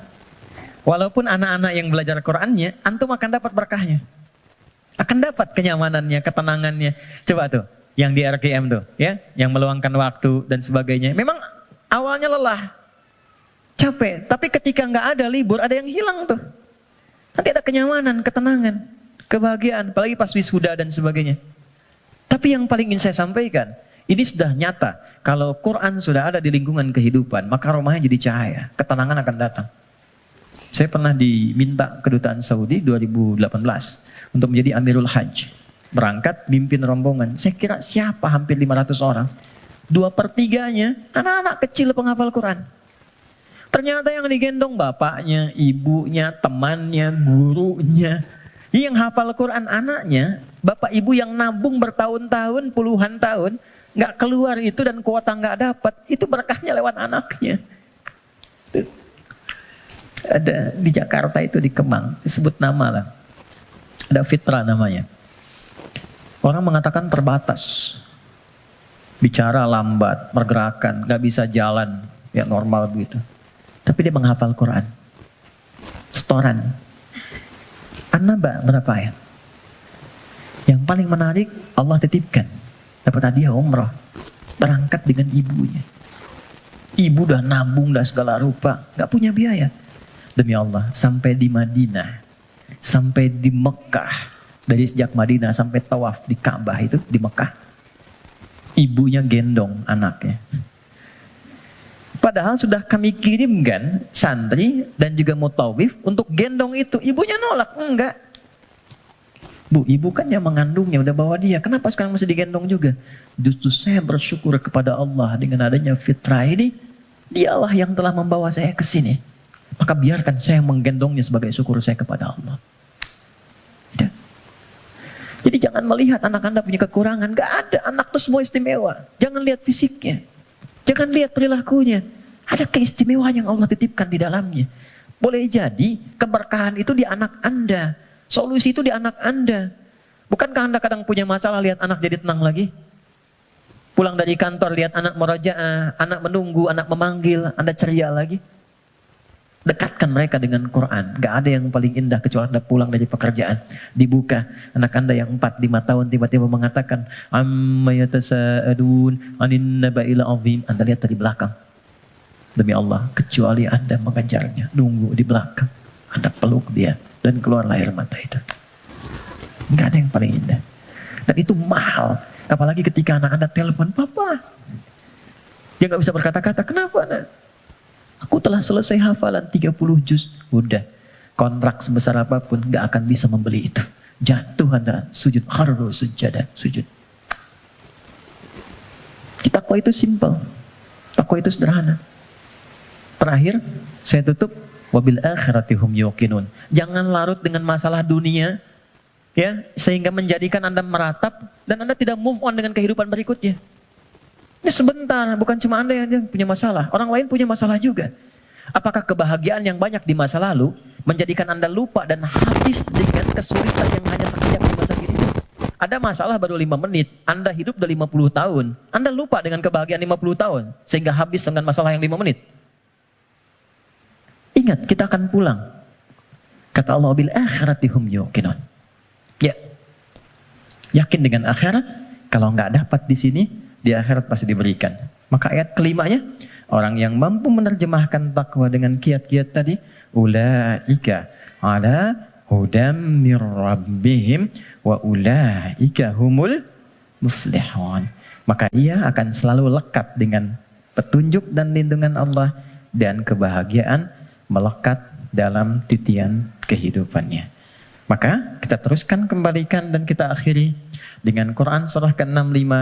Walaupun anak-anak yang belajar Qurannya, antum akan dapat berkahnya. Akan dapat kenyamanannya, ketenangannya. Coba tuh, yang di RKM tuh, ya, yang meluangkan waktu dan sebagainya. Memang awalnya lelah, capek, tapi ketika nggak ada libur, ada yang hilang tuh. Nanti ada kenyamanan, ketenangan, kebahagiaan, apalagi pas wisuda dan sebagainya. Tapi yang paling ingin saya sampaikan, ini sudah nyata. Kalau Quran sudah ada di lingkungan kehidupan, maka rumahnya jadi cahaya, ketenangan akan datang. Saya pernah diminta kedutaan Saudi 2018 untuk menjadi Amirul Hajj. Berangkat, mimpin rombongan. Saya kira siapa hampir 500 orang. 2/3-nya anak-anak kecil penghafal Quran. Ternyata yang digendong bapaknya, ibunya, temannya, gurunya. Yang hafal Quran anaknya, bapak ibu yang nabung bertahun-tahun, puluhan tahun, nggak keluar itu dan kuota nggak dapat, itu berkahnya lewat anaknya. Tuh. Ada di Jakarta itu di Kemang, disebut nama lah. Ada Fitra namanya. Orang mengatakan terbatas, bicara lambat, pergerakan, nggak bisa jalan, ya normal begitu. Tapi dia menghafal Quran, setoran. An-Naba berapa ayat? Yang paling menarik, Allah titipkan. Dapat hadiah umrah. Berangkat dengan ibunya. Ibu udah nabung, dah segala rupa. Gak punya biaya. Demi Allah, sampai di Madinah. Sampai di Mekah. Dari sejak Madinah sampai tawaf di Ka'bah itu, di Mekah. Ibunya gendong anaknya. Padahal sudah kami kirimkan santri dan juga mutawif untuk gendong itu. Ibunya nolak, enggak. Bu, ibu kan yang mengandungnya, udah bawa dia. Kenapa sekarang masih digendong juga? Justru saya bersyukur kepada Allah dengan adanya fitrah ini. Dialah yang telah membawa saya ke sini. Maka biarkan saya menggendongnya sebagai syukur saya kepada Allah. Ya. Jadi jangan melihat anak Anda punya kekurangan. Gak ada, anak itu semua istimewa. Jangan lihat fisiknya. Jangan lihat perilakunya. Ada keistimewaan yang Allah titipkan di dalamnya. Boleh jadi keberkahan itu di anak Anda. Solusi itu di anak Anda. Bukankah Anda kadang punya masalah lihat anak jadi tenang lagi? Pulang dari kantor lihat anak merajaah, anak menunggu, anak memanggil, Anda ceria lagi. Dekatkan mereka dengan Quran. Gak ada yang paling indah kecuali Anda pulang dari pekerjaan. Dibuka. Anak Anda yang 4-5 tahun tiba-tiba mengatakan, Amma yatasa'adun anin naba'il azim. Anda lihat dari belakang. Demi Allah, kecuali Anda mengejarnya. Nunggu di belakang. Anda peluk dia. Dan keluar air mata itu. Gak ada yang paling indah. Dan itu mahal. Apalagi ketika anak Anda telepon, Papa. Dia gak bisa berkata-kata. Kenapa nak? Aku telah selesai hafalan 30 juz. Udah. Kontrak sebesar apapun gak akan bisa membeli itu. Jatuh Anda sujud. Kharru sujada. Sujud. Takwa itu simple. Takwa itu sederhana. Terakhir, saya tutup. Wabil akhirati hum yuqinun. Jangan larut dengan masalah dunia. Ya, sehingga menjadikan Anda meratap dan Anda tidak move on dengan kehidupan berikutnya. Ini sebentar, bukan cuma Anda yang punya masalah, orang lain punya masalah juga. Apakah kebahagiaan yang banyak di masa lalu menjadikan Anda lupa dan habis dengan kesulitan yang hanya sekejap di masa kini? Ada masalah baru 5 menit, Anda hidup udah 50 tahun. Anda lupa dengan kebahagiaan 50 tahun, sehingga habis dengan masalah yang 5 menit. Ingat, kita akan pulang. Kata Allah, bil akhirati hum yuqinun. Ya, yakin dengan akhirat. Kalau nggak dapat di sini, di akhirat pasti diberikan. Maka ayat kelimanya, orang yang mampu menerjemahkan takwa dengan kiat-kiat tadi, ulaika ala hudam mir rabbihim wa ulaika humul muflihun. Maka ia akan selalu lekat dengan petunjuk dan lindungan Allah dan kebahagiaan melekat dalam titian kehidupannya. Maka kita teruskan kembalikan dan kita akhiri dengan Quran surah ke-65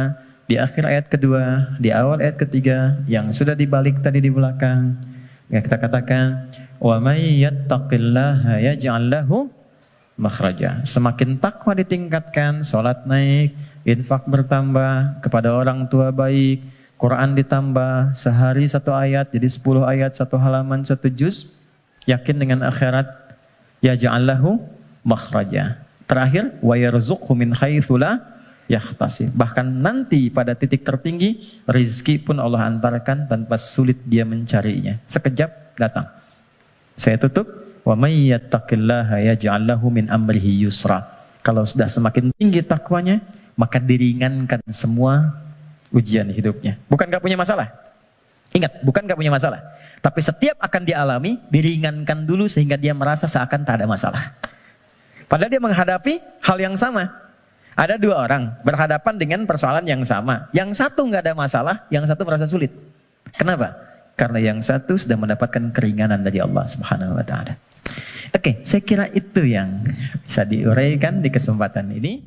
di akhir ayat kedua, di awal ayat ketiga yang sudah dibalik tadi di belakang. Yang kita katakan, wa may yattaqillaha yaj'al lahu makhraja. Semakin takwa ditingkatkan, salat naik, infak bertambah, kepada orang tua baik, Quran ditambah, sehari 1 ayat jadi 10 ayat, 1 halaman, 1 juz, yakin dengan akhirat, yaj'al lahu makhraja. Terakhir, wa yarzuqhu min haitsu la yahtasib. Bahkan nanti pada titik tertinggi, rezeki pun Allah antarkan tanpa sulit dia mencarinya. Sekejap datang. Saya tutup, wa may yattaqillaha yaj'al lahu min amrihi yusra. Kalau sudah semakin tinggi takwanya, maka diringankan semua ujian hidupnya. Bukan gak punya masalah. Ingat, bukan gak punya masalah. Tapi setiap akan dialami, diringankan dulu sehingga dia merasa seakan tak ada masalah. Padahal dia menghadapi hal yang sama. Ada 2 orang berhadapan dengan persoalan yang sama. Yang satu nggak ada masalah, yang satu merasa sulit. Kenapa? Karena yang satu sudah mendapatkan keringanan dari Allah Subhanahu wa Ta'ala. Oke, saya kira itu yang bisa diuraikan di kesempatan ini.